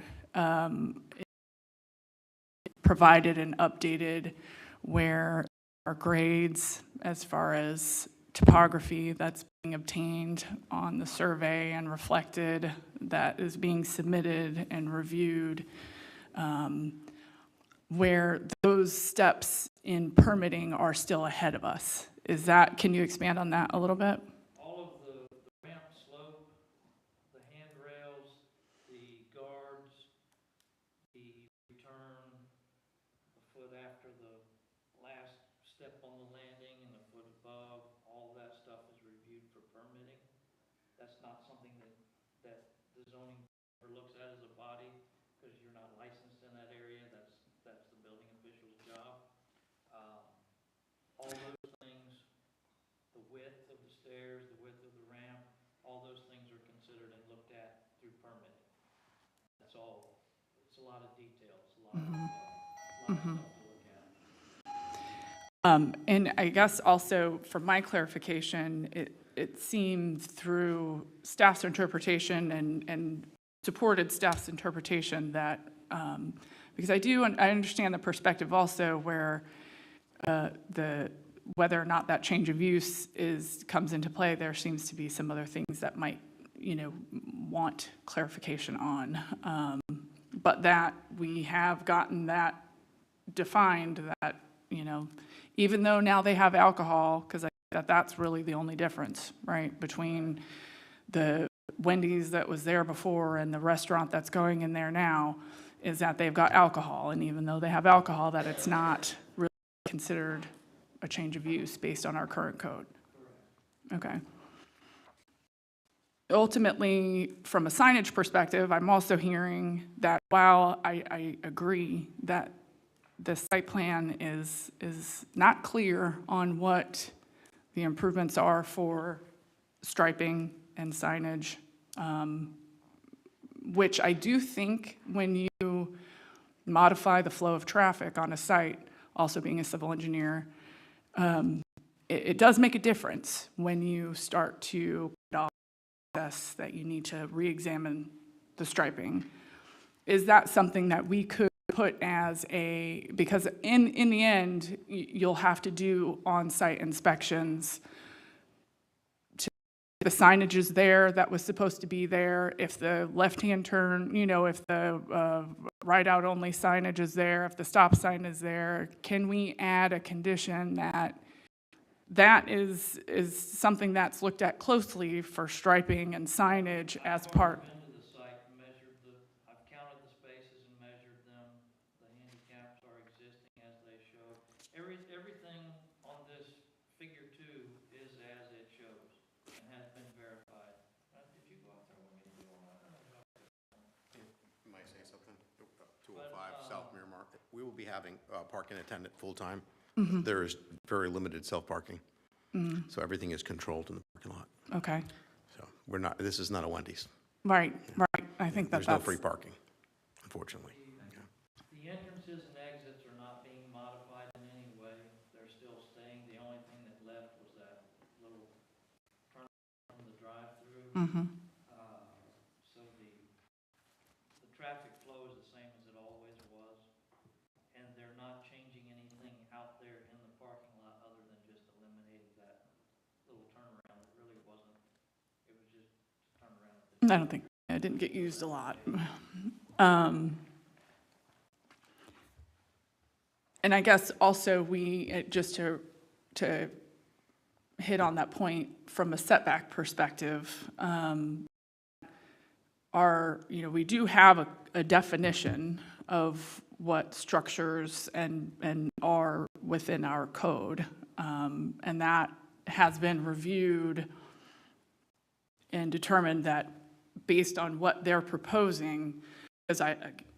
provided and updated where our grades as far as topography that's being obtained on the survey and reflected that is being submitted and reviewed, where those steps in permitting are still ahead of us. Can you expand on that a little bit? All of the ramp slope, the handrails, the guards, the return, the foot after the last step on the landing and the foot above, all that stuff is reviewed for permitting. That's not something that the zoning board looks at as a body. width of the stairs, the width of the ramp, all those things are considered and looked at through permitting. That's all. It's a lot of details, a lot of stuff to look at. And I guess also for my clarification, it seemed through staff's interpretation and supported staff's interpretation that, because I understand the perspective also where whether or not that change of use comes into play, there seems to be some other things that might, want clarification on. But that we have gotten that defined that, even though now they have alcohol, because I think that's really the only difference, right, between the Wendy's that was there before and the restaurant that's going in there now, is that they've got alcohol. And even though they have alcohol, that it's not really considered a change of use based on our current code. Okay. Ultimately, from a signage perspective, I'm also hearing that while I agree that the site plan is not clear on what the improvements are for striping and signage, which I do think when you modify the flow of traffic on a site, also being a civil engineer, it does make a difference when you start to put off process that you need to re-examine the striping. Is that something that we could put as because in the end, you'll have to do on-site inspections the signage is there that was supposed to be there, if the left-hand turn, if the right-out only signage is there, if the stop sign is there, can we add a condition that is something that's looked at closely for striping and signage as part? I've been to the site and I've counted the spaces and measured them. The handicaps are existing as they show. Everything on this figure 2 is as it shows and has been verified. Did you go out there with me to do all that? You might say something. 205 South Miramar. We will be having a parking attendant full-time. There is very limited self-parking. So everything is controlled in the parking lot. Okay, So this is not a Wendy's. right. I think There's no free parking, unfortunately. The entrances and exits are not being modified in any way. They're still staying. The only thing that left was that little turn from the drive-through. So the traffic flow is the same as it always was, and they're not changing anything out there in the parking lot other than just eliminating that little turnaround. It really wasn't, it was just to turn around. I don't think, it didn't get used a lot. And I guess also just to hit on that point from a setback perspective, we do have a definition of what structures and are within our code, and that has been reviewed and determined that based on what they're proposing, because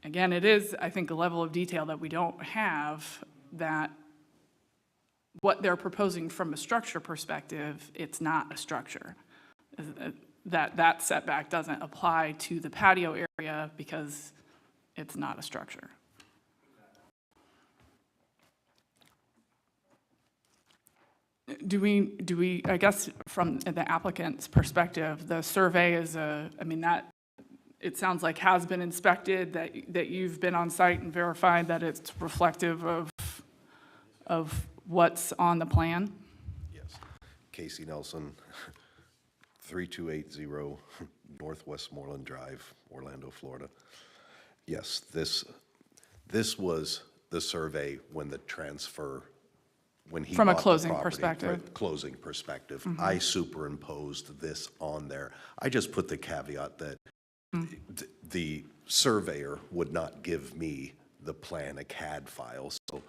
again, it is, I think, a level of detail that we don't have, that what they're proposing from a structure perspective, it's not a structure. That setback doesn't apply to the patio area because it's not a structure. Do we, I guess, from the applicant's perspective, the survey is it sounds like has been inspected, that you've been on site and verified that it's reflective of what's on the plan? Yes. Casey Nelson, 3280 Northwest Moreland Drive, Orlando, Florida. Yes, this was the survey when the transfer, when he From a bought the closing property, perspective. right, closing perspective. I superimposed this on there. I just put the caveat that the surveyor would not give me the plan, a CAD file. So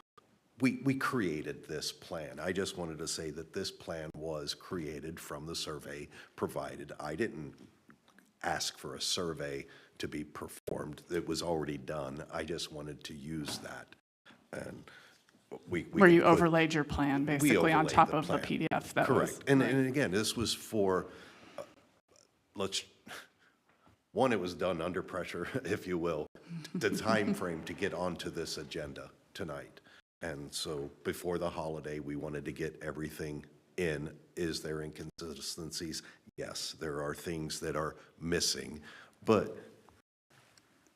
we created this plan. I just wanted to say that this plan was created from the survey provided. I didn't ask for a survey to be performed. It was already done. I just wanted to use that. And Where you could put- overlaid your plan, we basically, on overlaid top the of the plan. PDF that was. Correct. And again, this was for, one, it was done under pressure, if you will, the time frame to get onto this agenda tonight. And so before the holiday, we wanted to get everything in. Is there inconsistencies? Yes, there are things that are missing. But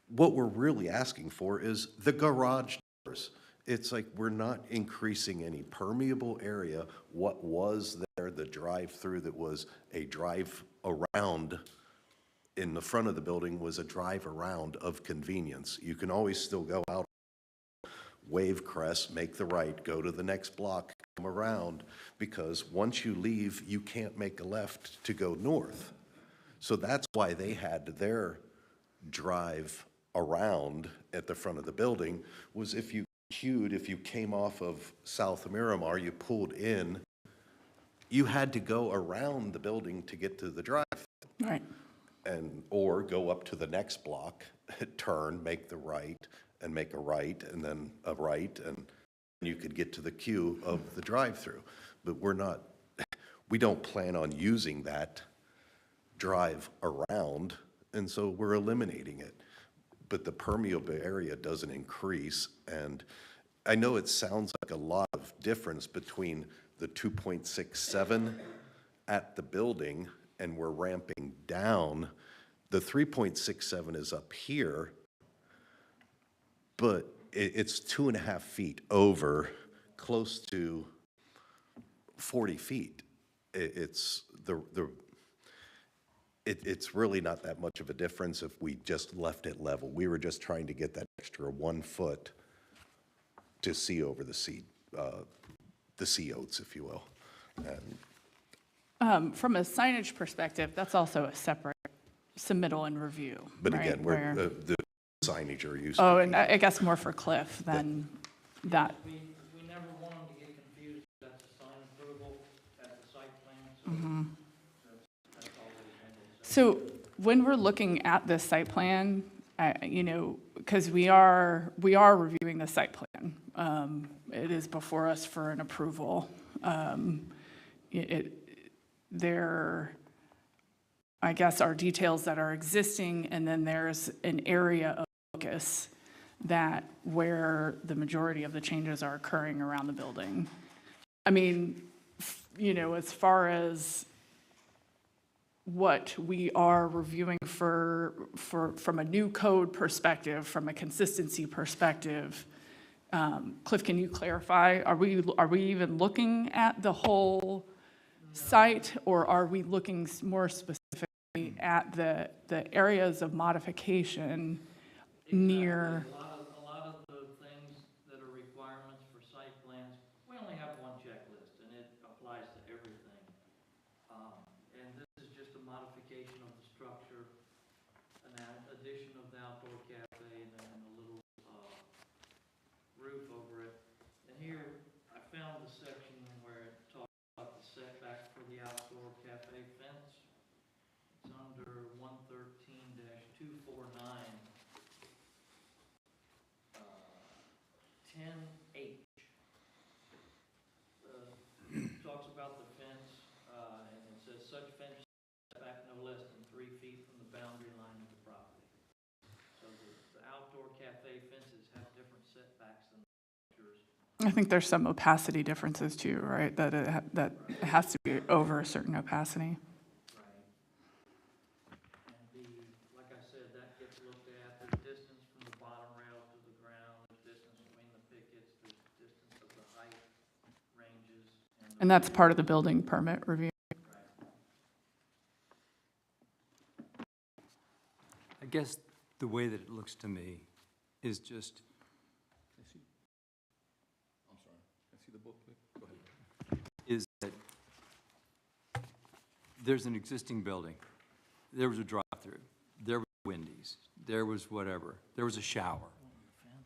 what we're really asking for is the garage doors. It's like we're not increasing any permeable area. What was there, the drive-through that was a drive around in the front of the building was a drive around of convenience. You can always still go out, wave crest, make the right, go to the next block, come around, because once you leave, you can't make a left to go north. So that's why they had their drive around at the front of the building, was if you queued, if you came off of South Miramar, you pulled in, you had to go around the building to get to the drive. Right. Or go up to the next block, turn, make the right, and make a right, and then a right, and you could get to the queue of the drive-through. But we don't plan on using that drive around, and so we're eliminating it. But the permeable area doesn't increase, and I know it sounds like a lot of difference between the 2.67 at the building and we're ramping down. The 3.67 is up here, but it's 2.5 feet over, close to 40 feet. It's really not that much of a difference if we just left it level. We were just trying to get that extra 1 foot to see over the sea oats, if you will. And From a signage perspective, that's also a separate submittal and review, But right? again, Where- the signage are used. Oh, and I guess more for Cliff than that. We never want them to get confused, that's a sign approval, that's a site plan, so that's always handled. So when we're looking at this site plan, because we are reviewing the site plan. It is before us for an approval. There, I guess, are details that are existing, and then there's an area of focus where the majority of the changes are occurring around the building. I mean, as far as what we are reviewing from a new code perspective, from a consistency perspective, Cliff, can you clarify? Are we even looking at the whole site, or are we looking more specifically at the areas of modification near? A lot of the things that are requirements for site plans, we only have one checklist, and it applies to everything. And this is just a modification of the structure, an addition of the outdoor cafe, and then a little roof over it. And here, I found the section where it talks about the setback for the outdoor cafe fence. It's under 113-249. 10H. Talks about the fence, and it says such fence setback no less than 3 feet from the boundary line of the property. So the outdoor cafe fences have different setbacks than yours. I think there's some opacity differences too, right? That it has to be over a certain opacity. And like I said, that gets looked at, the distance from the bottom rail to the ground, the distance between the pickets, the distance of the height ranges. And that's part of the building permit review. I guess the way that it looks to me is just, I'm sorry, can I see the book, please? Go ahead. is that there's an existing building. There was a drive-through. There was Wendy's. There was whatever. There was a shower.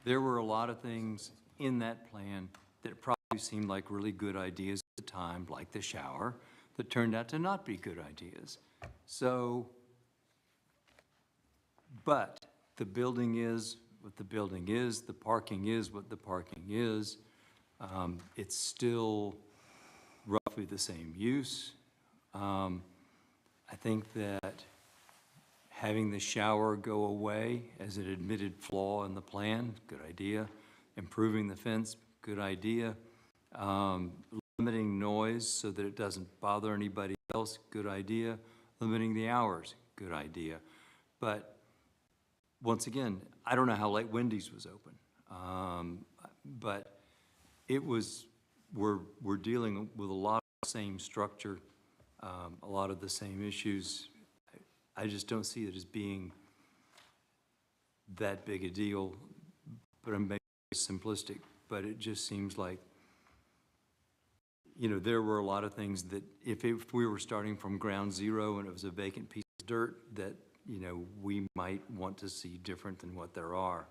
There were a lot of things in that plan that probably seemed like really good ideas at the time, like the shower, that turned out to not be good ideas. So, but the building is what the building is, the parking is what the parking is. It's still roughly the same use. I think that having the shower go away as an admitted flaw in the plan, good idea. Improving the fence, good idea. Limiting noise so that it doesn't bother anybody else, good idea. Limiting the hours, good idea. But once again, I don't know how late Wendy's was open. But it was, we're dealing with a lot of the same structure, a lot of the same issues. I just don't see it as being that big a deal, but I'm being simplistic. But it just seems like, you know, there were a lot of things that if we were starting from ground zero and it was a vacant piece of dirt, that, you know, we might want to see different than what there are.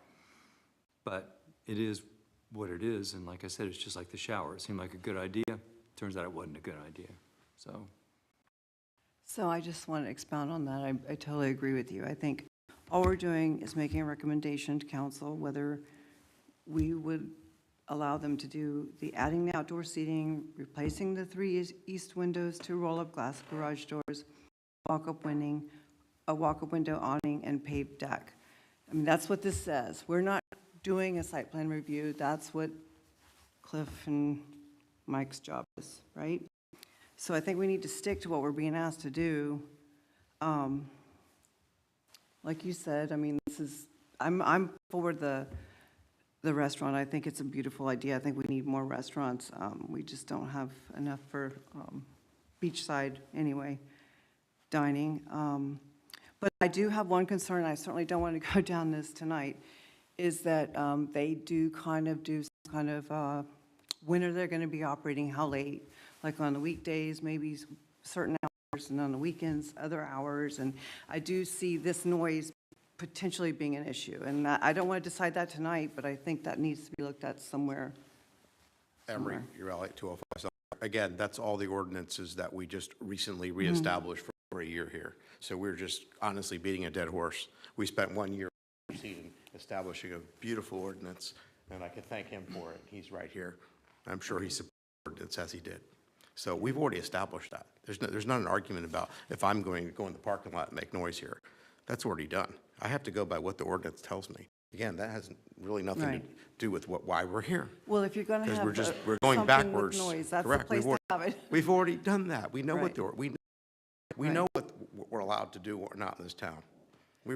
But it is what it is, and like I said, it's just like the shower. It seemed like a good idea. Turns out it wasn't a good idea, so. So I just want to expound on that. I totally agree with you. I think all we're doing is making a recommendation to council whether we would allow them to do the adding the outdoor seating, replacing the 3 east windows, 2 roll-up glass garage doors, walk-up window awning, and paved deck. I mean, that's what this says. We're not doing a site plan review. That's what Cliff and Mike's job is, right? So I think we need to stick to what we're being asked to do. Like you said, I mean, I'm for the restaurant. I think it's a beautiful idea. I think we need more restaurants. We just don't have enough for beachside anyway, dining. But I do have one concern. I certainly don't want to go down this tonight, is that they do kind of when are they going to be operating, how late? Like on the weekdays, maybe certain hours, and on the weekends, other hours. And I do see this noise potentially being an issue. And I don't want to decide that tonight, but I think that needs to be looked at somewhere. Emery, you're right, 205. So again, that's all the ordinances that we just recently reestablished for over a year here. So we're just honestly beating a dead horse. We spent 1 year proceeding, establishing a beautiful ordinance, and I can thank him for it. He's right here. I'm sure he supported ordinance as he did. So we've already established that. There's not an argument about if I'm going to go in the parking lot and make noise here. That's already done. I have to go by what the ordinance tells me. Again, that has really nothing to do with why we're here. Well, if you're going to have Because we're going something backwards. with noise, that's Correct. the place to have it. We've already done that. We know Right. we know what we're allowed to do or not in this town. We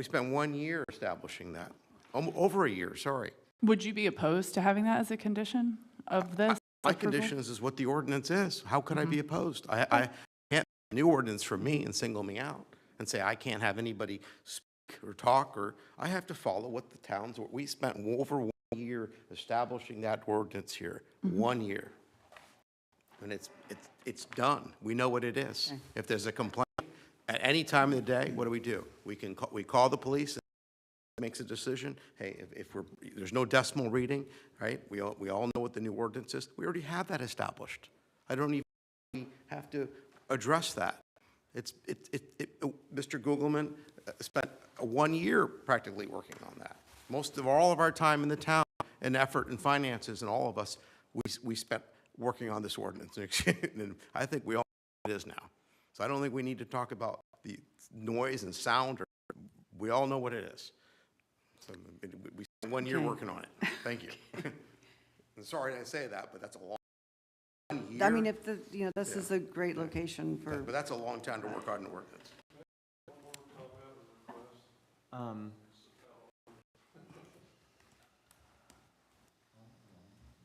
spent 1 year establishing that. Over a year, sorry. Would you be opposed to having that as a condition of this? My approval? conditions is what the ordinance is. How could I be opposed? I can't have a new ordinance for me and single me out and say I can't have anybody speak or talk, or I have to follow what the towns, we spent over 1 year establishing that ordinance here, 1 year. And it's done. We know what it is. Okay. If there's a complaint at any time of the day, what do? We call the police. Makes a decision. Hey, if there's no decimal reading, right? We all know what the new ordinance is. We already have that established. I don't even have to address that. Mr. Googleman spent 1 year practically working on that. All of our time in the town and effort and finances and all of us, we spent working on this ordinance. And I think we all know what it is now. So I don't think we need to talk about the noise and sound. We all know what it is. So we spent 1 year working on it. Thank you. I'm sorry I say that, but that's a long 1 year. I mean, if this is a great location for. But that's a long time to work on an ordinance.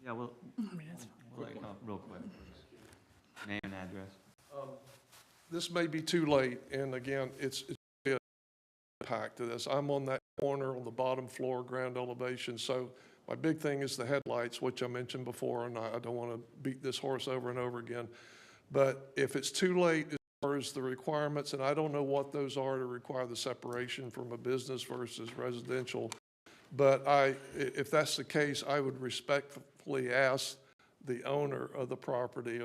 Yeah, well, real quick. Name and address. This may be too late, and again, it's a impact to this. I'm on that corner on the bottom floor, ground elevation, so my big thing is the headlights, which I mentioned before, and I don't want to beat this horse over and over again. But if it's too late as far as the requirements, and I don't know what those are to require the separation from a business versus residential, but if that's the case, I would respectfully ask the owner of the property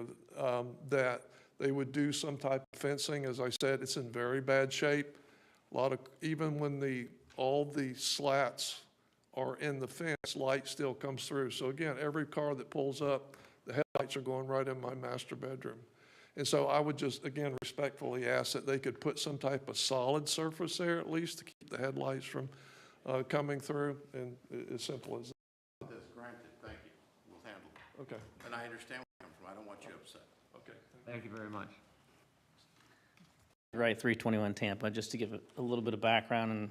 that they would do some type of fencing. As I said, it's in very bad shape. Even when all the slats are in the fence, light still comes through. So again, every car that pulls up, the headlights are going right in my master bedroom. And so I would just, again, respectfully ask that they could put some type of solid surface there at least to keep the headlights from coming through, and as simple as that. That's granted, thank you. We'll handle it. Okay, And I understand where you come from. I don't want you upset. okay. Thank you very much. Right, 321 Tampa, just to give a little bit of background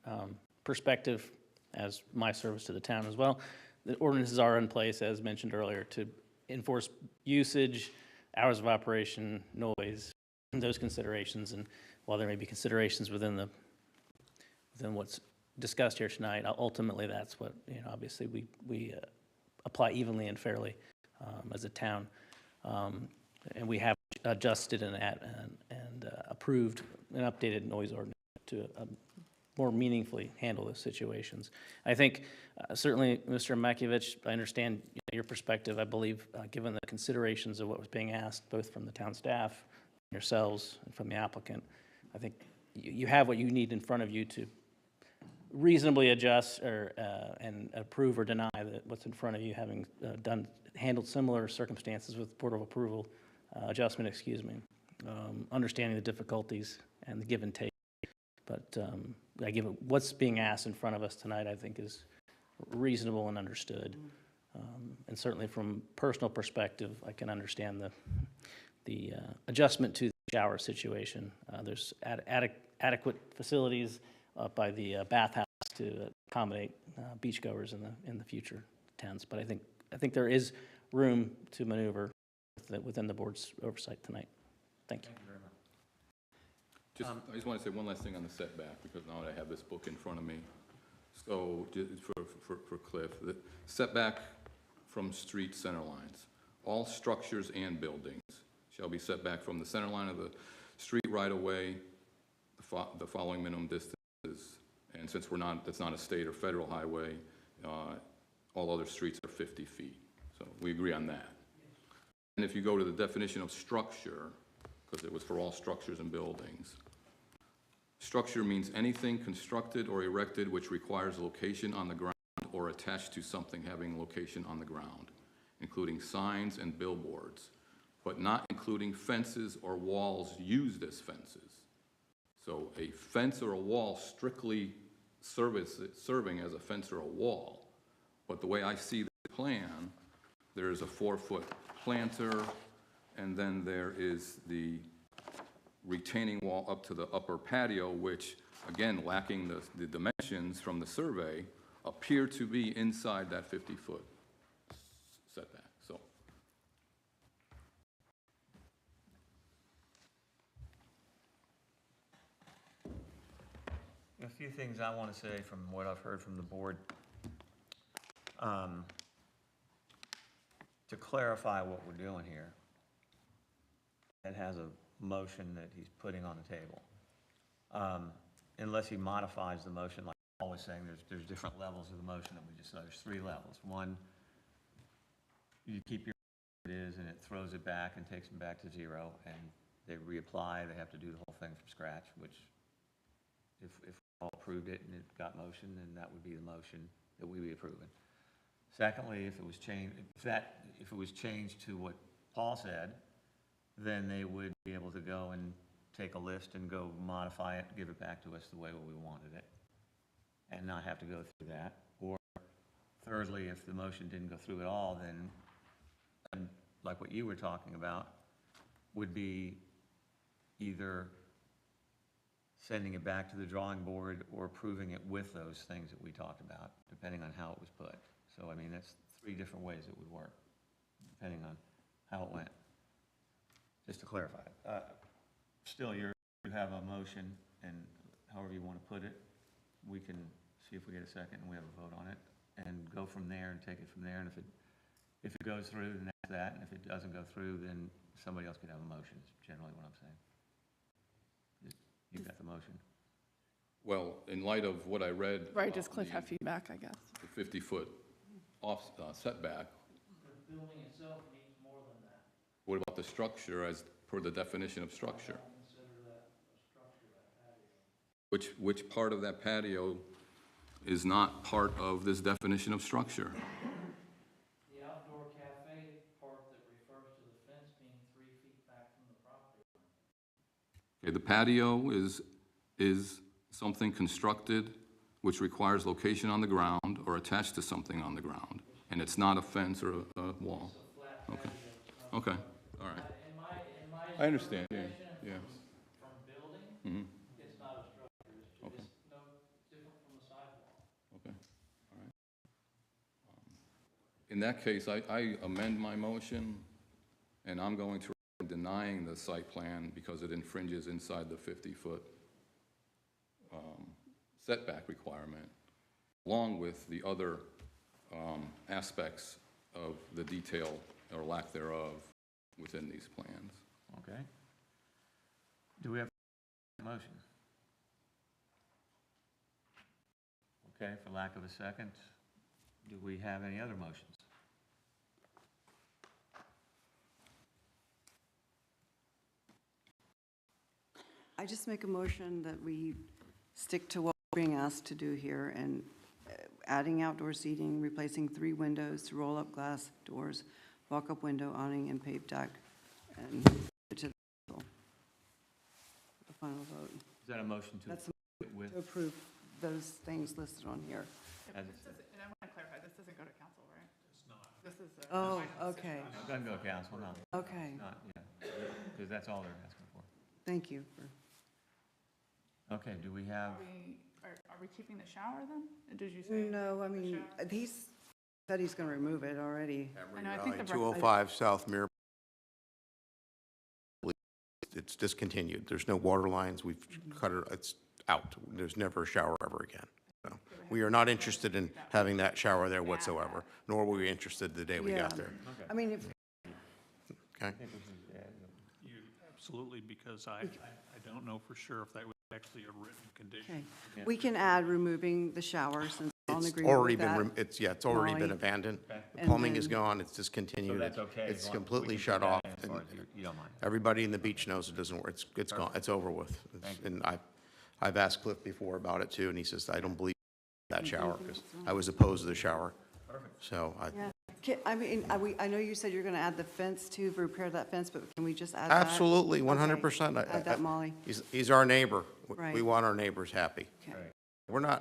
and perspective as my service to the town as well. The ordinances are in place, as mentioned earlier, to enforce usage, hours of operation, noise, and those considerations. And while there may be considerations within what's discussed here tonight, ultimately that's what, obviously we apply evenly and fairly as a town. And we have adjusted and approved an updated noise ordinance to more meaningfully handle those situations. I think certainly, Mr. Makievich, I understand your perspective. I believe, given the considerations of what was being asked, both from the town staff, yourselves, and from the applicant, I think you have what you need in front of you to reasonably adjust and approve or deny what's in front of you, having handled similar circumstances with Board of Approval adjustment, understanding the difficulties and the give and take. But what's being asked in front of us tonight, I think, is reasonable and understood. And certainly from personal perspective, I can understand the adjustment to the shower situation. There's adequate facilities up by the bathhouse to accommodate beachgoers in the future tense. But I think there is room to maneuver within the board's oversight tonight. Thank you. Thank you very much. I just want to say one last thing on the setback, because now that I have this book in front of me. So just for Cliff, the setback from street center lines. All structures and buildings shall be set back from the center line of the street right away, the following minimum distances. And since that's not a state or federal highway, all other streets are 50 feet. So we agree on that. And if you go to the definition of structure, because it was for all structures and buildings, structure means anything constructed or erected which requires location on the ground or attached to something having location on the ground, including signs and billboards, but not including fences or walls used as fences. So a fence or a wall strictly serving as a fence or a wall. But the way I see the plan, there is a 4-foot planter, and then there is the retaining wall up to the upper patio, which, again, lacking the dimensions from the survey, appear to be inside that 50-foot setback. So, A few things I want to say from what I've heard from the board. To clarify what we're doing here, it has a motion that he's putting on the table. Unless he modifies the motion, like Paul was saying, there's different levels of the motion that we just saw. There's 3 levels. One, you keep your it is, and it throws it back and takes them back to 0, and they reapply. They have to do the whole thing from scratch, which if we all approved it and it got motion, then that would be the motion that we would be approving. Secondly, if it was changed to what Paul said, then they would be able to go and take a list and go modify it, give it back to us the way we wanted it, and not have to go through that. Or thirdly, if the motion didn't go through at all, then, like what you were talking about, would be either sending it back to the drawing board or approving it with those things that we talked about, depending on how it was put. So, I mean, that's 3 different ways it would work, depending on how it went. Just to clarify. Still, you have a motion, and however you want to put it, we can see if we get a second and we have a vote on it, and go from there and take it from there. And if it goes through, then that's that. And if it doesn't go through, then somebody else could have a motion, is generally what I'm saying. You got the motion. well, in light of what I read. Right, does Cliff have feedback, I guess? The 50-foot off setback. The building itself needs more than that. What about the structure as per the definition of structure? I don't consider that a structure, that patio. Which part of that patio is not part of this definition of structure. The outdoor cafe part that refers to the fence being 3 feet back from the property line. Okay, the patio is something constructed which requires location on the ground or attached to something on the ground, and it's not a fence or a wall. Okay, okay, all right. In my I understand, yeah, interpretation yeah. from building, Mhm. it's not a structure. It's no different from a sidewalk. Okay, all right. In that case, I amend my motion, and I'm going to recommend denying the site plan because it infringes inside the 50-foot setback requirement, along with the other aspects of the detail or lack thereof within these plans. Okay. Do we have a motion? Okay, for lack of a second, do we have any other motions? I just make a motion that we stick to what we're being asked to do here and adding outdoor seating, replacing 3 windows to roll-up glass doors, walk-up window, awning, and paved deck, and to the final vote. Is that a motion to? That's with- to approve those things listed on here. as- And I want to clarify, this doesn't go to council, right? It's not. This is. Oh, okay, No, it doesn't go to council, no. okay. Not, yeah, because that's all they're asking for. Thank you for. Okay, do we have, Are we keeping the shower then? Did you say? No, I mean, he's said he's going to remove it already. I know, I think the. 205 South Mirror. It's discontinued. There's no water lines. We've cut it, it's out. There's never a shower ever again. So we are not interested in having that shower there whatsoever, nor were we interested the day we got Yeah. there. I mean, if, Okay? You, absolutely, because I don't know for sure if that was actually a written condition. okay, we can add removing the shower since we're all in It's agreement already with been, that. it's already been Molly. abandoned. The And plumbing is then- gone, it's so discontinued. that's okay? It's as long as we completely can shut put that off. in as and far as you don't mind. Everybody in the beach knows it doesn't work. It's gone, it's over with. Thank you. And I've asked Cliff before about it too, and he says, I don't believe that shower, because I was opposed to the shower. So Yeah. I mean, I know you said you're going to add the fence too, repair that fence, but can we just add that? absolutely, Okay. 100%. Add that, Molly. He's our neighbor. We Right. want our neighbors happy. Okay.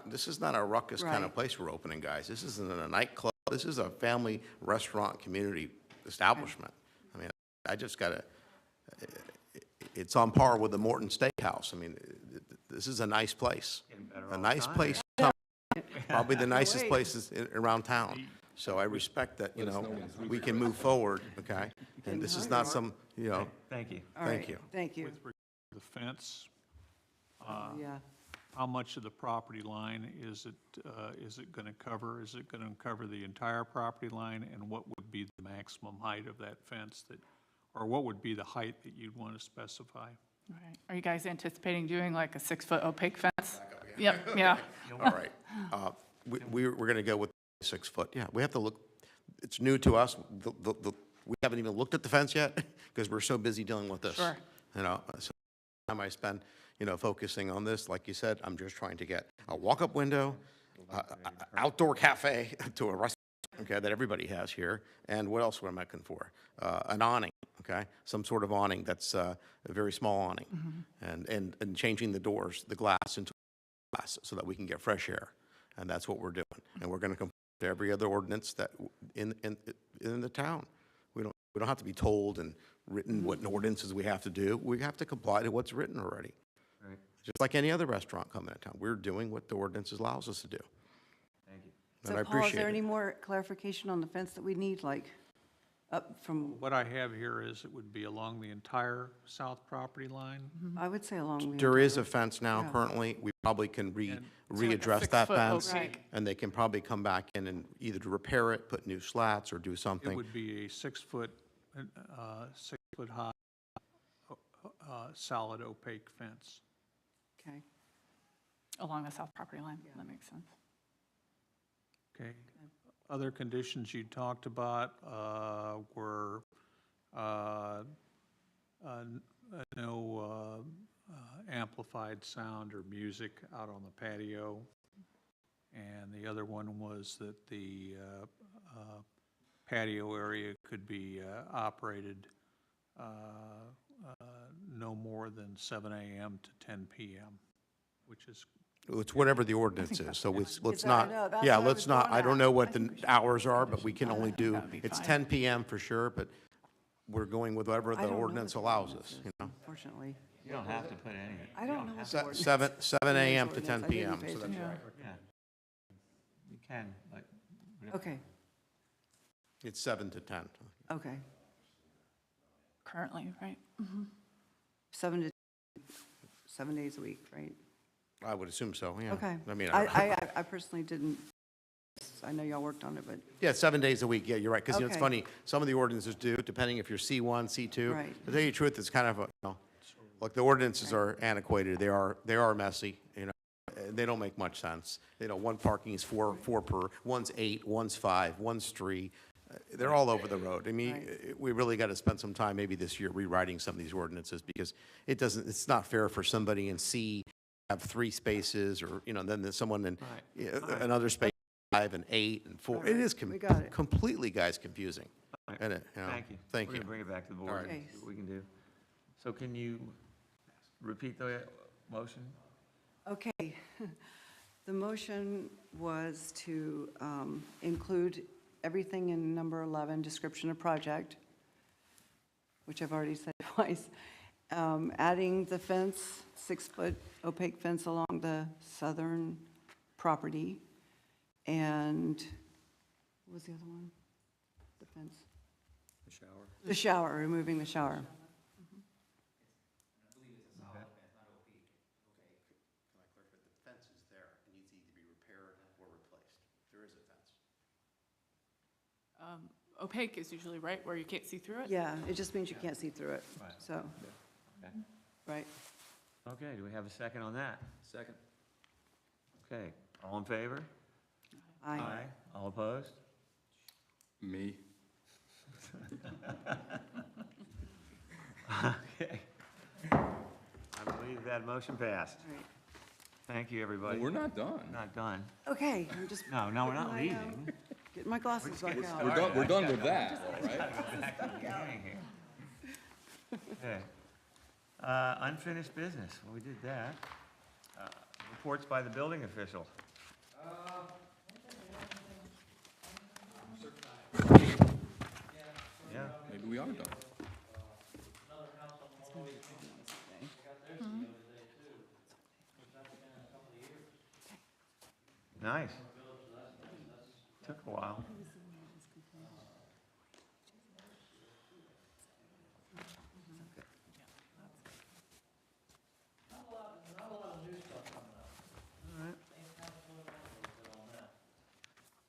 This is not a ruckus kind of Right. place we're opening, guys. This isn't a nightclub. This is a family restaurant community establishment. I mean, I just gotta, it's on par with the Morton Steakhouse. I mean, this is a nice place. Getting better A all the nice time. place, probably the nicest Wait. places around town. So I respect that, we can move forward, okay? And this is not some, Thank you. All Thank right. you. Thank you. With regard to the fence, Yeah. how much of the property line is it going to cover? Is it going to cover the entire property line? And what would be the maximum height of that fence or what would be the height that you'd want to specify? Right. Are you guys anticipating doing like a 6-foot opaque fence? Yep, yeah. All right. We're going to go with 6 foot. Yeah, we have to look, it's new to us. We haven't even looked at the fence yet because we're so busy dealing with this. Sure. So the time I spend, focusing on this, like you said, I'm just trying to get a walk-up window, outdoor cafe to a restaurant, okay, that everybody has here. And what else am I looking for? An awning, okay? Some sort of awning that's a very small awning. And changing the doors, the glass into glass so that we can get fresh air. And that's what we're doing. And we're going to comply to every other ordinance that in the town. We don't have to be told and written what ordinances we have to do. We have to comply to what's written already. Right. Just like any other restaurant coming to town. We're doing what the ordinance allows us to do. Thank you. And I So Paul, is appreciate there any it. more clarification on the fence that we need, like up from, What I have here is it would be along the entire south property line. I would say along the. There is a entire- fence now Yeah. currently. We probably can And- readdress that 6-foot fence. opaque. And they can probably come back in and either to repair it, put new slats, or do It something. would be a 6-foot high, solid opaque fence. Okay. Along the south property line. That makes sense. Okay. Other conditions you talked about were no amplified sound or music out on the patio. And the other one was that the patio area could be operated no more than 7 a.m. to 10 p.m., which is, It's whatever the ordinance is, so let's It's- I not, know, that's yeah, what I let's was not, going I don't at. know what the hours are, but we can only do, That'd be it's fine. 10 PM for sure, but we're going with whatever I the don't know what ordinance the allows ordinance us, is, you know? Unfortunately. You don't have to put any. I don't know what the Se- ordinance. 7 AM to Ordinance, 10 I didn't PM, pay so that's attention. right. Yeah. You can, but. Okay, It's 7 to 10. okay. Currently, right? 7 days a week, right? I would assume so, yeah. Okay. I mean, I personally didn't, I know y'all worked on it, but, yeah, 7 days a week, yeah, you're right, because, it's Okay. funny, some of the ordinances do, depending if you're C1, C2. Right. To tell you the truth, it's kind of, look, the ordinances are antiquated, they are messy, they don't make much sense. One parking is four per, one's 8, one's 5, one's 3. They're all over the road. I mean, we really got to spend some time maybe this year rewriting some of these ordinances because it's not fair for somebody in C to have 3 spaces or, then there's someone in another space, 5 and 8 and 4. It is we got it. completely, guys, confusing. Isn't it? Thank you. Thank We're you. gonna bring it back to the All board, right. and see what we can do. So can you repeat the motion? okay. The motion was to include everything in number 11, description of project, which I've already said twice. Adding the fence, 6-foot opaque fence along the southern property. And what was the other one? The fence? The shower. The shower, removing the shower. Can I clarify? The fence is there. It needs to either be repaired or replaced. There is a fence. Opaque is usually right, where you can't see through it? Yeah, it just means you can't see through it, Right. so, Okay. right. Okay, do we have a second on that? Second. Okay, all in favor? Aye. All opposed? Me? Okay. I believe that motion passed. All right. Thank you, Well, everybody. we're not done. Not done. Okay, I'm just No, we're not My, leaving. getting my glasses back out. We're done with that, all right? Back to the beginning here. Okay. Unfinished business, well, we did that. Reports by the building official. Yeah, Maybe we are done. nice. Took a while.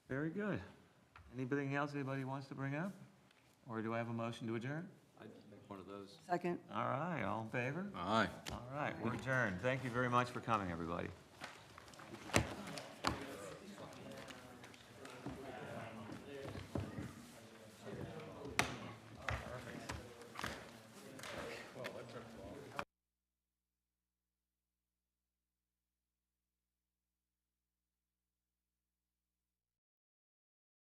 Very good. Anything else anybody wants to bring up? Or do I have a motion to adjourn? I'd make one of those. Second. All right, all in favor? Aye. All right, we're adjourned. Thank you very much for coming, everybody.